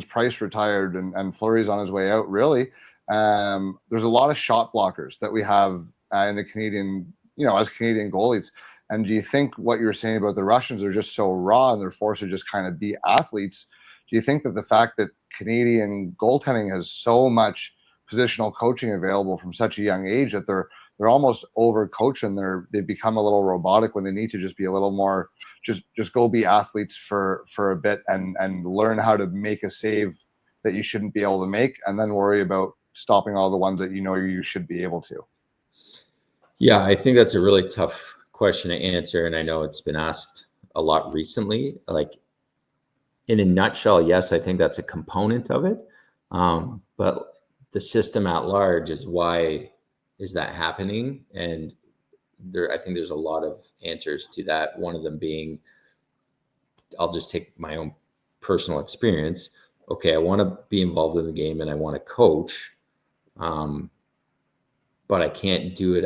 Price retired and Fleury's on his way out, really. There's a lot of shot blockers that we have in the Canadian, as Canadian goalies. And do you think what you're saying about the Russians are just so raw and they're forced to just kind of be athletes? Do you think that the fact that Canadian goaltending has so much positional coaching available from such a young age that they're almost overcoached, and they become a little robotic when they need to just be a little more, just go be athletes for a bit and learn how to make a save that you shouldn't be able to make, and then worry about stopping all the ones that you should be able to? Yeah, I think that's a really tough question to answer, and I know it's been asked a lot recently. Like, in a nutshell, yes, I think that's a component of it, but the system at large is why is that happening? And I think there's a lot of answers to that. One of them being, I'll just take my own personal experience. Okay, I want to be involved in the game and I want to coach, but I can't do it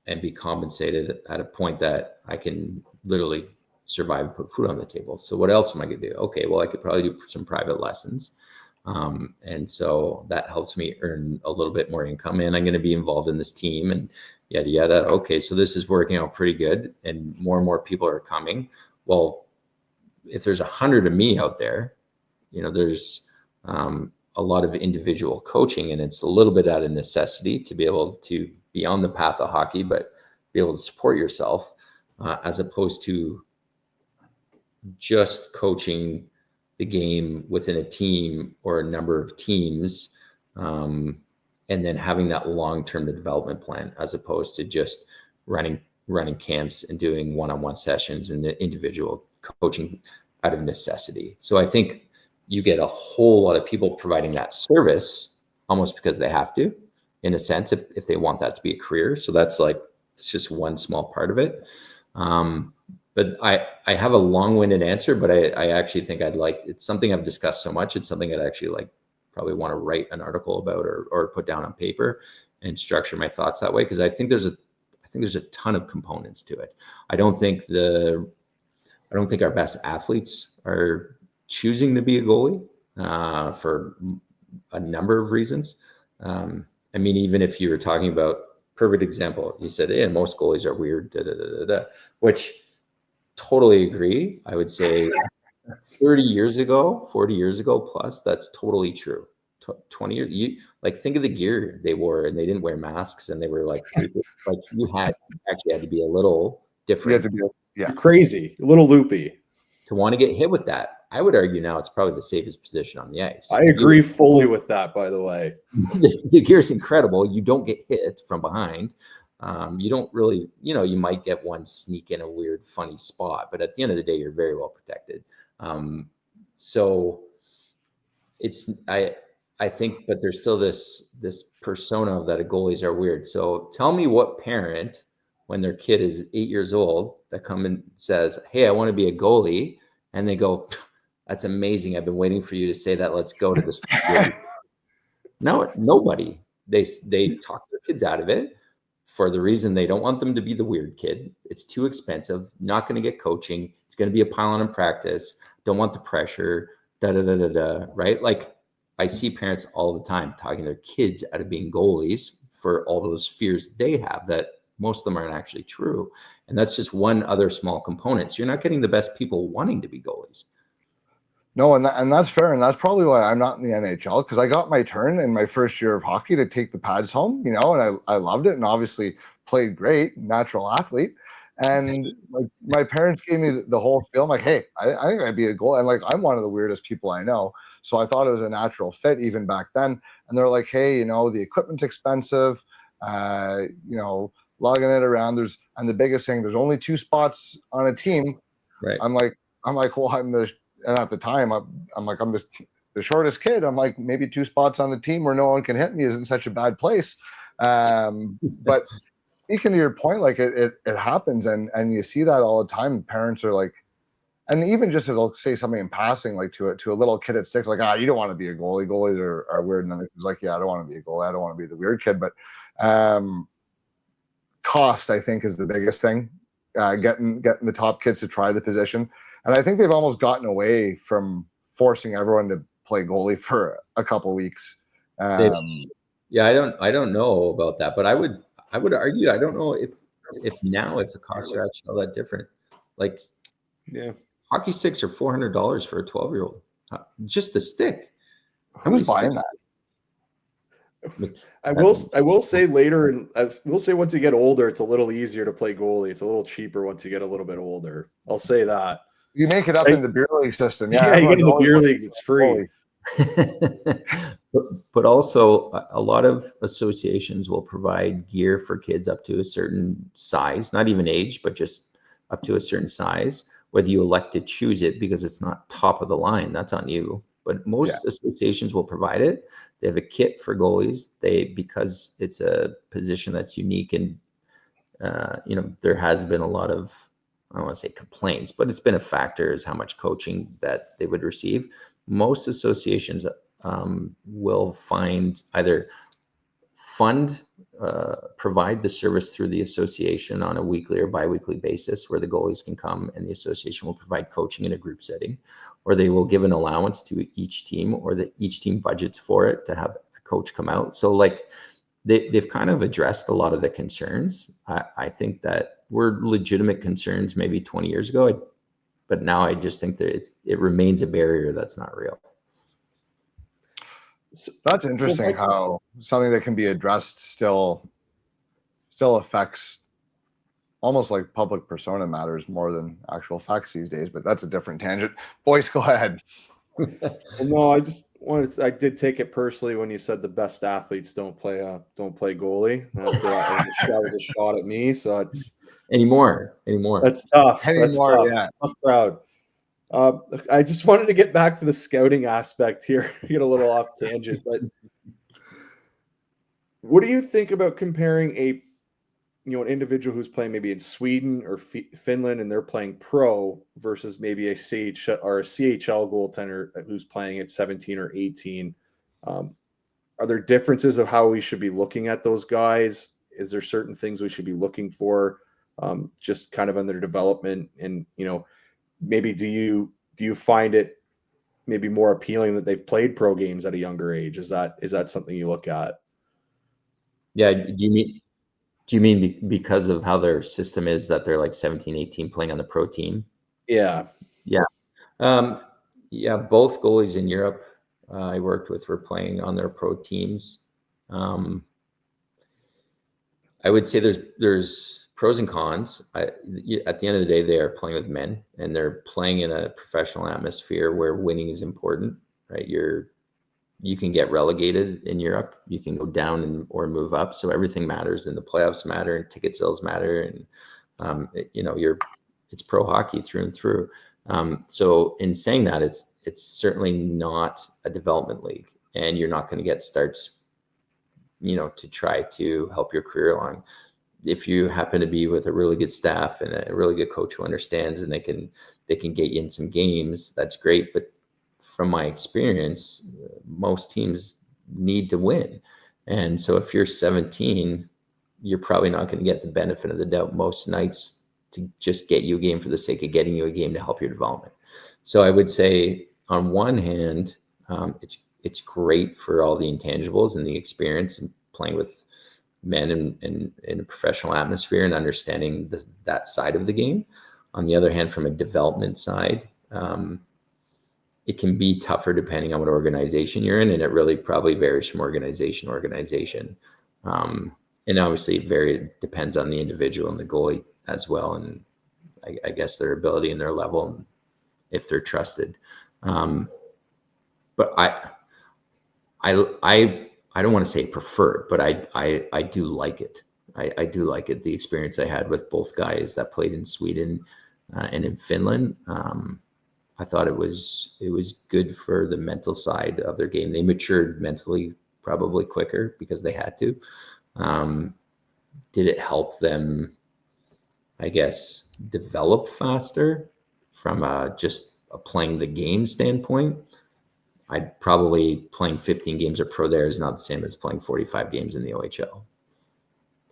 and be compensated at a point that I can literally survive and put food on the table. So what else am I going to do? Okay, well, I could probably do some private lessons. And so that helps me earn a little bit more income, and I'm going to be involved in this team and yada, yada. Okay, so this is working out pretty good, and more people are coming. Well, if there's 100 of me out there, there's a lot of individual coaching, and it's a little bit out of necessity to be able to be on the path of hockey, but be able to support yourself, as opposed to just coaching the game within a team or a number of teams, and then having that long-term development plan, as opposed to just running camps and doing one-on-one sessions and the individual coaching out of necessity. So I think you get a whole lot of people providing that service almost because they have to, in a sense, if they want that to be a career. So that's like it's just one small part of it. But I have a long-winded answer, but I actually think it's something I've discussed so much. It's something I'd actually probably want to write an article about or put down on paper and structure my thoughts that way. Cause I think there's a ton of components to it. I don't think our best athletes are choosing to be a goalie for a number of reasons. I mean, even if you were talking about, perfect example, you said, "Yeah, most goalies are weird," which totally agree. I would say 30 years ago, 40 years ago plus, that's totally true. 20 years, you think of the gear they wore, and they didn't wear masks, and they were you actually had to be a little different. You're crazy, a little loopy to want to get hit with that. I would argue now it's probably the safest position on the ice. I agree fully with that, by the way. The gear is incredible. You don't get hit from behind. You don't really, you might get one sneak in a weird, funny spot, but at the end of the day, you're very well protected. So I think, but there's still this persona that goalies are weird. So tell me what parent, when their kid is 8 years old, that come and says, "Hey, I want to be a goalie," and they go, "That's amazing. I've been waiting for you to say that. Let's go to this." No, nobody. They talk their kids out of it for the reason they don't want them to be the weird kid. It's too expensive. Not going to get coaching. It's going to be a pile on in practice. Don't want the pressure. Right? I see parents all the time talking their kids out of being goalies for all those fears they have that most of them aren't actually true. And that's just one other small component. So you're not getting the best people wanting to be goalies. No, and that's fair. And that's probably why I'm not in the NHL, because I got my turn in my first year of hockey to take the pads home, and I loved it, and obviously played great, natural athlete. And my parents gave me the whole spiel. I'm like, "Hey, I think I'd be a goalie." And I'm one of the weirdest people I know. So I thought it was a natural fit even back then. And they're like, "Hey, the equipment's expensive, lugging it around. And the biggest thing, there's only 2 spots on a team." Right. I'm like, well, and at the time, I'm the shortest kid. I'm like, maybe 2 spots on the team where no one can hit me isn't such a bad place. But speaking to your point, it happens, and you see that all the time. Parents are like, and even just if they'll say something in passing, to a little kid at 6, you don't want to be a goalie. Goalies are weird. And then it's like, yeah, I don't want to be a goalie. I don't want to be the weird kid. But cost, I think, is the biggest thing. Getting the top kids to try the position. And I think they've almost gotten away from forcing everyone to play goalie for a couple weeks. Yeah, I don't know about that, but I would argue, I don't know if the costs are actually all that different. Yeah, hockey sticks are $400 for a 12-year-old. Just the stick. Who's buying that? I will say later, and we'll say once you get older, it's a little easier to play goalie. It's a little cheaper once you get a little bit older. I'll say that. You make it up in the beer league system. Yeah, you get in the beer leagues, it's free. But also, a lot of associations will provide gear for kids up to a certain size, not even age, but just up to a certain size. Whether you elect to choose it because it's not top of the line, that's on you. But most associations will provide it. They have a kit for goalies. Because it's a position that's unique, and there has been a lot of, I don't want to say complaints, but it's been a factor is how much coaching that they would receive. Most associations will either provide the service through the association on a weekly or biweekly basis, where the goalies can come and the association will provide coaching in a group setting, or they will give an allowance to each team, or that each team budgets for it to have a coach come out. So they've kind of addressed a lot of the concerns. I think that were legitimate concerns maybe 20 years ago, but now I just think that it remains a barrier that's not real. That's interesting how something that can be addressed still affects, almost like public persona matters more than actual facts these days, but that's a different tangent. Boys, go ahead. Well, no, I did take it personally when you said the best athletes don't play goalie. That was a shot at me. So it's anymore. That's tough. Anymore, that's tough. yeah. Tough crowd. I just wanted to get back to the scouting aspect here. Get a little off tangent, but what do you think about comparing a an individual who's playing maybe in Sweden or Finland and they're playing pro versus maybe a CHL or a CHL goaltender who's playing at 17 or 18. Are there differences of how we should be looking at those guys? Is there certain things we should be looking for, just kind of in their development? And, maybe do you find it maybe more appealing that they've played pro games at a younger age? Is that something you look at? Yeah. Do you mean because of how their system is that they're like 17, 18 playing on the pro team? Yeah. Yeah. Yeah. Both goalies in Europe I worked with were playing on their pro teams. I would say there's pros and cons. At the end of the day, they are playing with men and they're playing in a professional atmosphere where winning is important, right? You can get relegated in Europe. You can go down or move up. So everything matters, and the playoffs matter, and ticket sales matter, and it's pro hockey through and through. So in saying that, it's certainly not a development league, and you're not going to get starts, to try to help your career along. If you happen to be with a really good staff and a really good coach who understands, and they can get you in some games, that's great. But from my experience, most teams need to win. And so if you're 17, you're probably not going to get the benefit of the doubt most nights to just get you a game for the sake of getting you a game to help your development. So I would say on one hand, it's great for all the intangibles and the experience and playing with men in a professional atmosphere and understanding that side of the game. On the other hand, from a development side, it can be tougher depending on what organization you're in, and it really probably varies from organization to organization. And obviously it depends on the individual and the goalie as well, and I guess their ability and their level, and if they're trusted. But I don't want to say preferred, but I do like it. I do like it. The experience I had with both guys that played in Sweden and in Finland, I thought it was good for the mental side of their game. They matured mentally probably quicker because they had to. Did it help them, I guess, develop faster from just a playing the game standpoint? I'd probably playing 15 games of pro there is not the same as playing 45 games in the OHL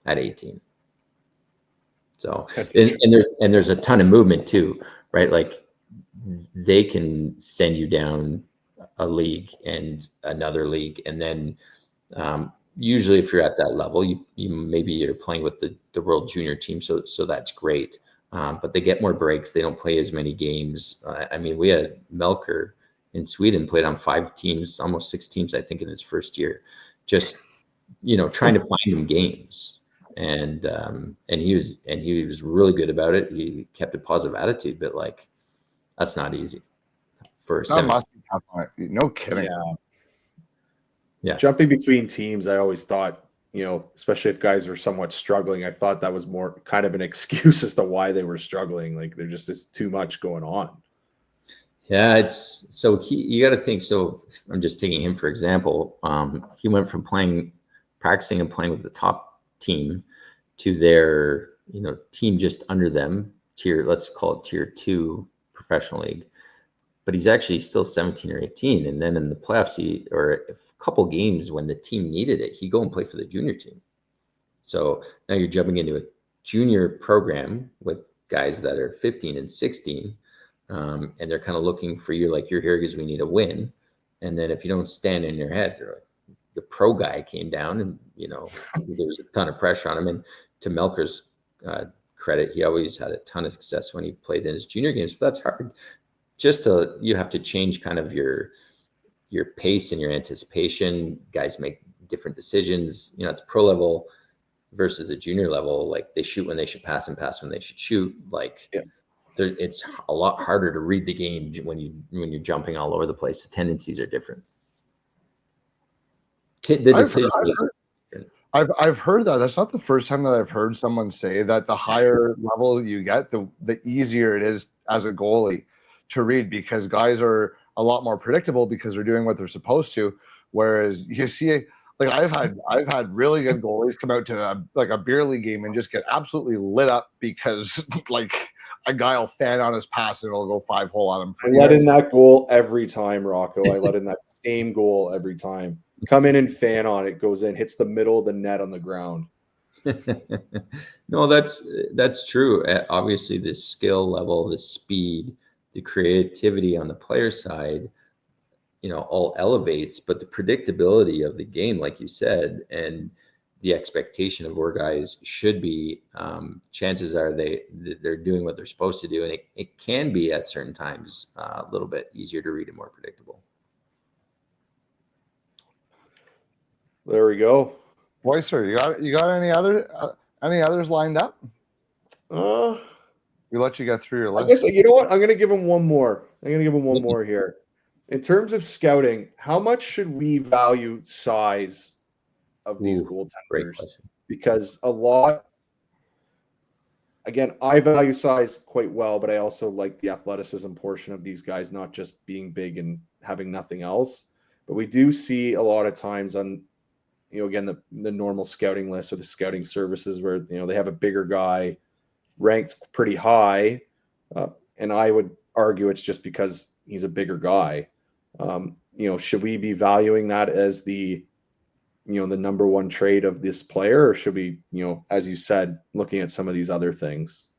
at 18. So, and there's a ton of movement too, right? Like they can send you down a league and another league. And then usually if you're at that level, you maybe you're playing with the world junior team. So that's great. But they get more breaks. They don't play as many games. I mean, we had Melker in Sweden played on 5 teams, almost 6 teams, I think, in his first year, just, trying to find him games. And he was really good about it. He kept a positive attitude, but like, that's not easy for no kidding. Yeah. Jumping between teams, I always thought, especially if guys were somewhat struggling, I thought that was more kind of an excuse as to why they were struggling. Like it's too much going on. Yeah, you got to think. So I'm just taking him for example. He went from practicing and playing with the top team to their, team just under them, let's call it tier 2 professional league. But he's actually still 17 or 18. And then in the playoffs, or a couple games when the team needed it, he'd go and play for the junior team. So now you're jumping into a junior program with guys that are 15 and 16. And they're kind of looking for you, like, you're here because we need a win. And then if you don't stand in your head, the pro guy came down and, there was a ton of pressure on him. And to Melker's credit, he always had a ton of success when he played in his junior games. But that's hard. You have to change kind of your pace and your anticipation. Guys make different decisions, at the pro level versus the junior level. Like they shoot when they should pass and pass when they should shoot. It's a lot harder to read the game when you're jumping all over the place. The tendencies are different. I've heard that. That's not the first time that I've heard someone say that the higher level you get, the easier it is as a goalie to read, because guys are a lot more predictable because they're doing what they're supposed to. Whereas you see Like I've had really good goalies come out to a beer league game and just get absolutely lit up because like a guy will fan on his pass and it'll go 5-hole on him. I let in that goal every time, Rocco. I let in that same goal every time. Come in and fan on it, goes in, hits the middle of the net on the ground. No, that's true. Obviously, the skill level, the speed, the creativity on the player side, all elevates, but the predictability of the game, like you said, and the expectation of where guys should be, chances are they're doing what they're supposed to do, and it can be at certain times a little bit easier to read and more predictable. There we go. Boy, sir, you got any others lined up? We let you get through your list. I guess, you know what? I'm going to give him one more. More here. In terms of scouting, how much should we value size of these goaltenders? Because a lot, again, I value size quite well, but I also like the athleticism portion of these guys, not just being big and having nothing else. But we do see a lot of times on, again, the normal scouting list or the scouting services where, they have a bigger guy ranked pretty high. And I would argue it's just because he's a bigger guy. Should we be valuing that as the number one trait of this player, or should we, as you said, looking at some of these other things?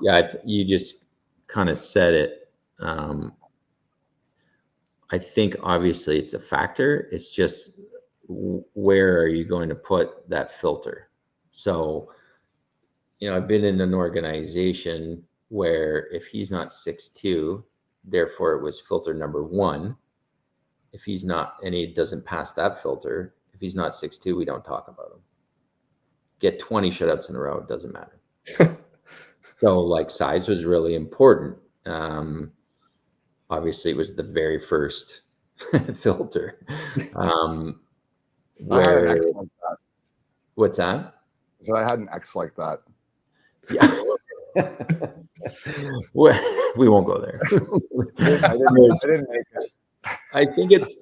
Yeah, you just kind of said it. I think obviously it's a factor. It's just where are you going to put that filter? So, I've been in an organization where if he's not 6'2", therefore it was filter number one. If he's not, and he doesn't pass that filter, if he's not 6'2", we don't talk about him. Get 20 shutouts in a row, it doesn't matter. So like size was really important. Obviously it was the very first filter. Where, what's that? So I had an ex like that. Yeah. We won't go there. I didn't make it. I think it's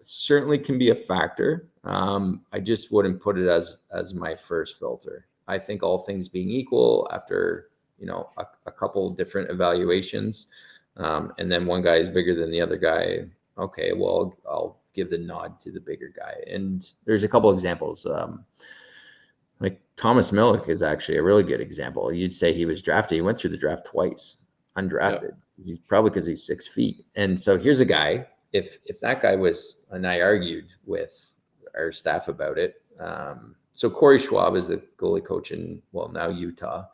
certainly can be a factor. I just wouldn't put it as my first filter. I think all things being equal, after a couple different evaluations, and then one guy is bigger than the other guy. Okay, well, I'll give the nod to the bigger guy. And there's a couple examples. Like Thomas Milic is actually a really good example. You'd say he was drafted. He went through the draft twice, undrafted. Yeah. He's probably because he's 6 feet. And so here's a guy. If that guy was, and I argued with our staff about it. So Corey Schwab is the goalie coach in, now Utah,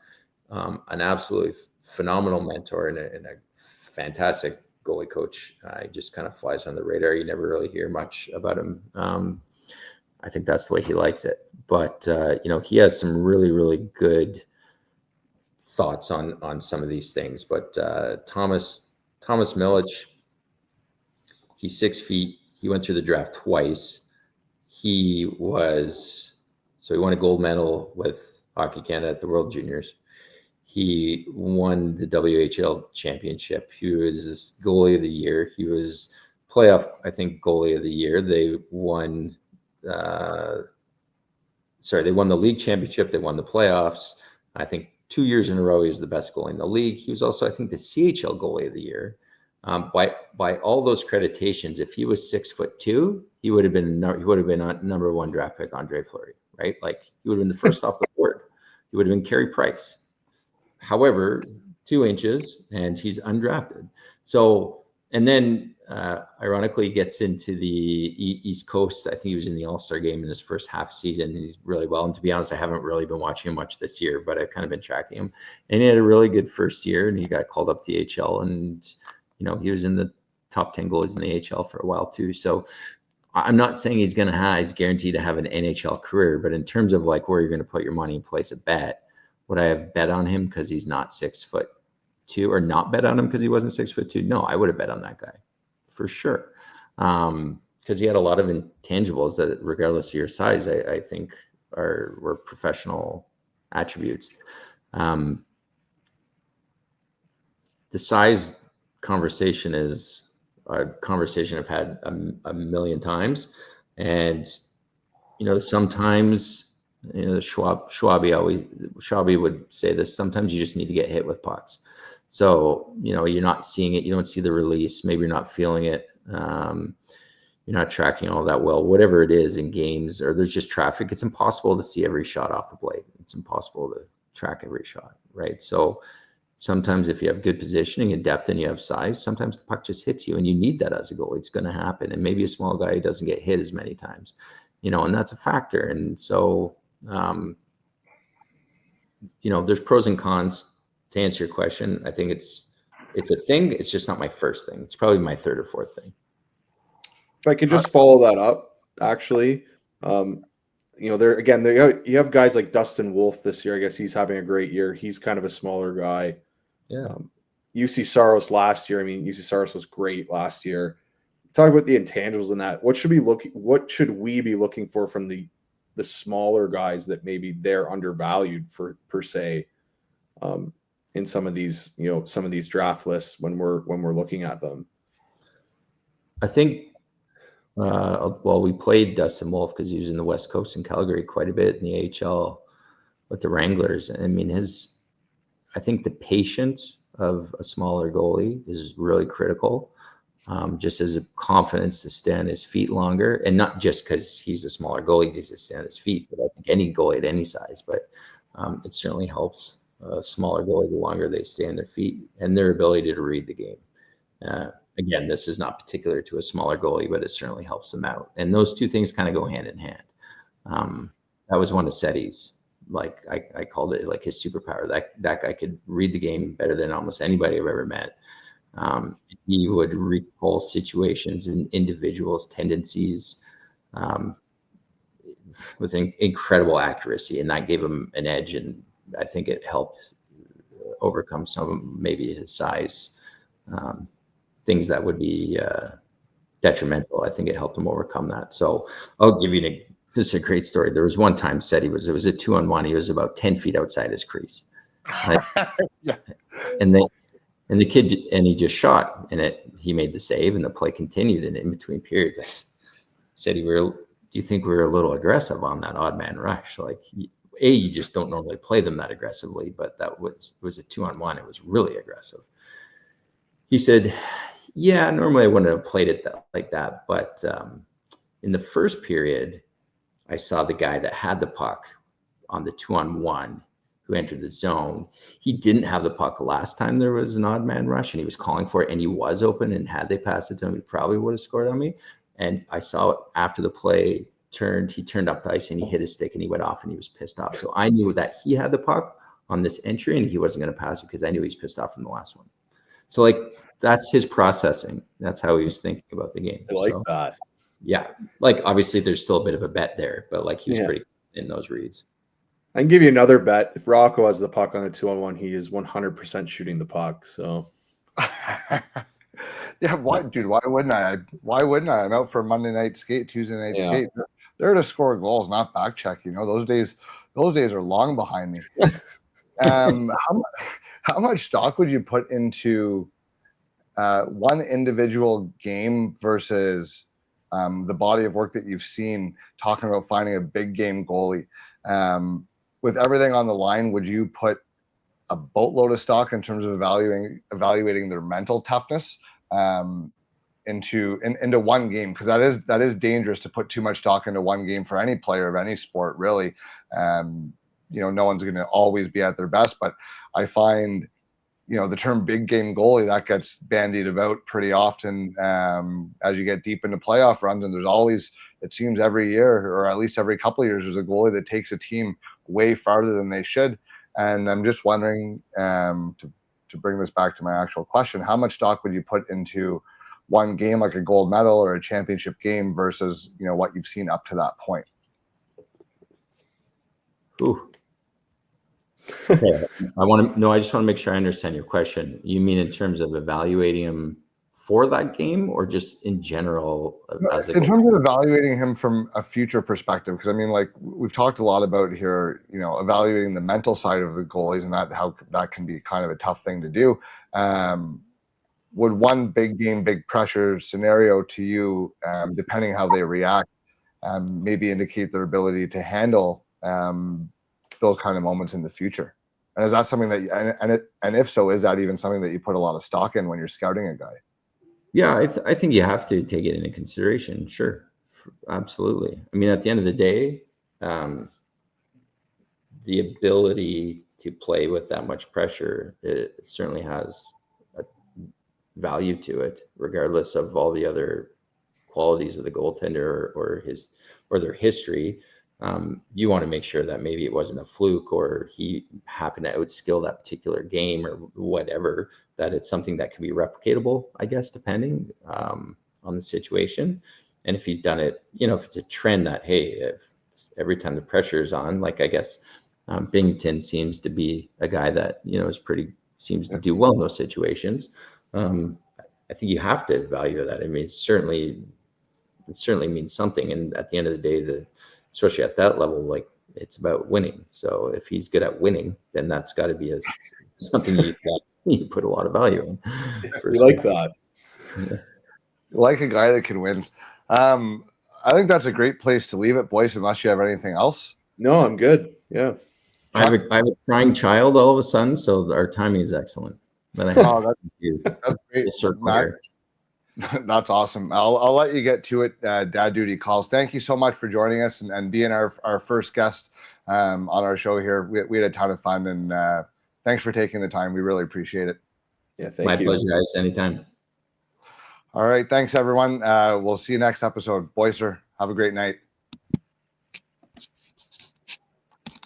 an absolutely phenomenal mentor and a fantastic goalie coach. He just kind of flies on the radar. You never really hear much about him. I think that's the way he likes it. But, he has some really, really good thoughts on some of these things. But Thomas Milic, he's 6 feet. He went through the draft twice. He won a gold medal with Hockey Canada at the World Juniors. He won the WHL championship. He was this goalie of the year. He was playoff, I think, goalie of the year. They won the league championship. They won the playoffs. I think 2 years in a row, he was the best goalie in the league. He was also, I think, the CHL goalie of the year. By all those creditations, if he was 6'2", he would have been a number one draft pick, Andrei Fleury, right? Like he would have been the first off the board. He would have been Carey Price. However, 2 inches, and he's undrafted. So, and then ironically gets into the East Coast. I think he was in the All-Star game in his first half season. He's really well. And to be honest, I haven't really been watching him much this year, but I've kind of been tracking him. And he had a really good first year, and he got called up to the AHL, and he was in the top 10 goalies in the AHL for a while too. So I'm not saying he's guaranteed to have an NHL career, but in terms of like where you're going to put your money and place a bet, would I have bet on him because he's not 6'2", or not bet on him because he wasn't 6'2"? No, I would have bet on that guy for sure. Because he had a lot of intangibles that, regardless of your size, I think were professional attributes. The size conversation is a conversation I've had a million times. And, sometimes, Schwabi would say this, sometimes you just need to get hit with pucks. So, you're not seeing it. You don't see the release. Maybe you're not feeling it. You're not tracking all that well, whatever it is in games, or there's just traffic. It's impossible to see every shot off the blade. It's impossible to track every shot, right? So sometimes if you have good positioning and depth and you have size, sometimes the puck just hits you, and you need that as a goalie. It's going to happen. And maybe a small guy doesn't get hit as many times, and that's a factor. And so, there's pros and cons. To answer your question, I think it's a thing. It's just not my first thing. It's probably my third or fourth thing. If I could just follow that up, actually, you have guys like Dustin Wolf this year. I guess he's having a great year. He's kind of a smaller guy. Yeah. UC Saros last year. I mean, UC Saros was great last year. Talk about the intangibles in that. What should we be looking for from the smaller guys that maybe they're undervalued for per se, in some of these draft lists when we're looking at them? I think. We played Dustin Wolf because he was in the West Coast in Calgary quite a bit in the AHL with the Wranglers. I mean, I think the patience of a smaller goalie is really critical, just as a confidence to stand his feet longer, and not just because he's a smaller goalie, he needs to stand his feet, but I think any goalie at any size, but it certainly helps a smaller goalie the longer they stay on their feet and their ability to read the game. Again, this is not particular to a smaller goalie, but it certainly helps them out. And those two things kind of go hand in hand. That was one of Seti's. Like I called it like his superpower. That guy could read the game better than almost anybody I've ever met. He would recall situations and individuals' tendencies with incredible accuracy, and that gave him an edge. And I think it helped overcome some maybe his size. Things that would be detrimental. I think it helped him overcome that. So I'll give you just a great story. There was one time it was a 2-on-1. He was about 10 feet outside his crease. Yeah. And the kid, and he just shot, and he made the save, and the play continued. And in between periods, I said, do you think we were a little aggressive on that odd man rush? Like, you just don't normally play them that aggressively, but that was a 2-on-1. It was really aggressive. He said, yeah, normally I wouldn't have played it like that. But in the first period, I saw the guy that had the puck on the 2-on-1 who entered the zone. He didn't have the puck last time there was an odd man rush, and he was calling for it, and he was open, and had they passed it to him, he probably would have scored on me. And I saw it after the play he turned up the ice, and he hit his stick, and he went off, and he was pissed off. So I knew that he had the puck on this entry, and he wasn't going to pass it because I knew he was pissed off from the last one. So that's his processing. That's how he was thinking about the game. I like that. Yeah. Obviously there's still a bit of a bet there, but he was pretty in those reads. I can give you another bet. If Rocco has the puck on the 2-on-1, he is 100% shooting the puck. So yeah, why wouldn't I? I'm out for a Monday night skate, Tuesday night skate. They're to score goals, not back check. Those days are long behind me. How much stock would you put into one individual game versus the body of work that you've seen, talking about finding a big game goalie? With everything on the line, would you put a boatload of stock in terms of evaluating their mental toughness into one game? Because that is dangerous to put too much stock into one game for any player of any sport, really. No one's going to always be at their best, but I find, the term big game goalie, that gets bandied about pretty often as you get deep into playoff runs. And there's always, it seems every year, or at least every couple of years, there's a goalie that takes a team way farther than they should. And I'm just wondering, to bring this back to my actual question, how much stock would you put into one game, like a gold medal or a championship game, versus, what you've seen up to that point? Ooh. Okay. I just want to make sure I understand your question. You mean in terms of evaluating him for that game, or just in general? In terms of evaluating him from a future perspective, because we've talked a lot about here, evaluating the mental side of the goalies, and how that can be kind of a tough thing to do. Would one big game, big pressure scenario to you, depending how they react, maybe indicate their ability to handle those kind of moments in the future. And is that something that, and if so, is that even something that you put a lot of stock in when you're scouting a guy? Yeah, I think you have to take it into consideration. Sure, absolutely. I mean, at the end of the day, the ability to play with that much pressure, it certainly has a value to it, regardless of all the other qualities of the goaltender or their history. You want to make sure that maybe it wasn't a fluke or he happened to outskill that particular game or whatever, that it's something that can be replicatable, I guess, depending on the situation. And if he's done it, if it's a trend that, hey, if every time the pressure is on, like, I guess Binghamton seems to be a guy that, seems to do well in those situations. I think you have to value that. I mean, it certainly means something. And at the end of the day, especially at that level, like, it's about winning. So if he's good at winning, then that's got to be something you put a lot of value in. We like that. Yeah. Like a guy that can win. I think that's a great place to leave it, boys, unless you have anything else. No, I'm good. Yeah. I have a crying child all of a sudden, so our timing is excellent. Then that's great. That's awesome. I'll let you get to it. Dad duty calls. Thank you so much for joining us and being our first guest on our show here. We had a ton of fun, and thanks for taking the time. We really appreciate it. Yeah, thank you. My pleasure, guys. Anytime. All right. Thanks, everyone. We'll see you next episode. Boyser, have a great night.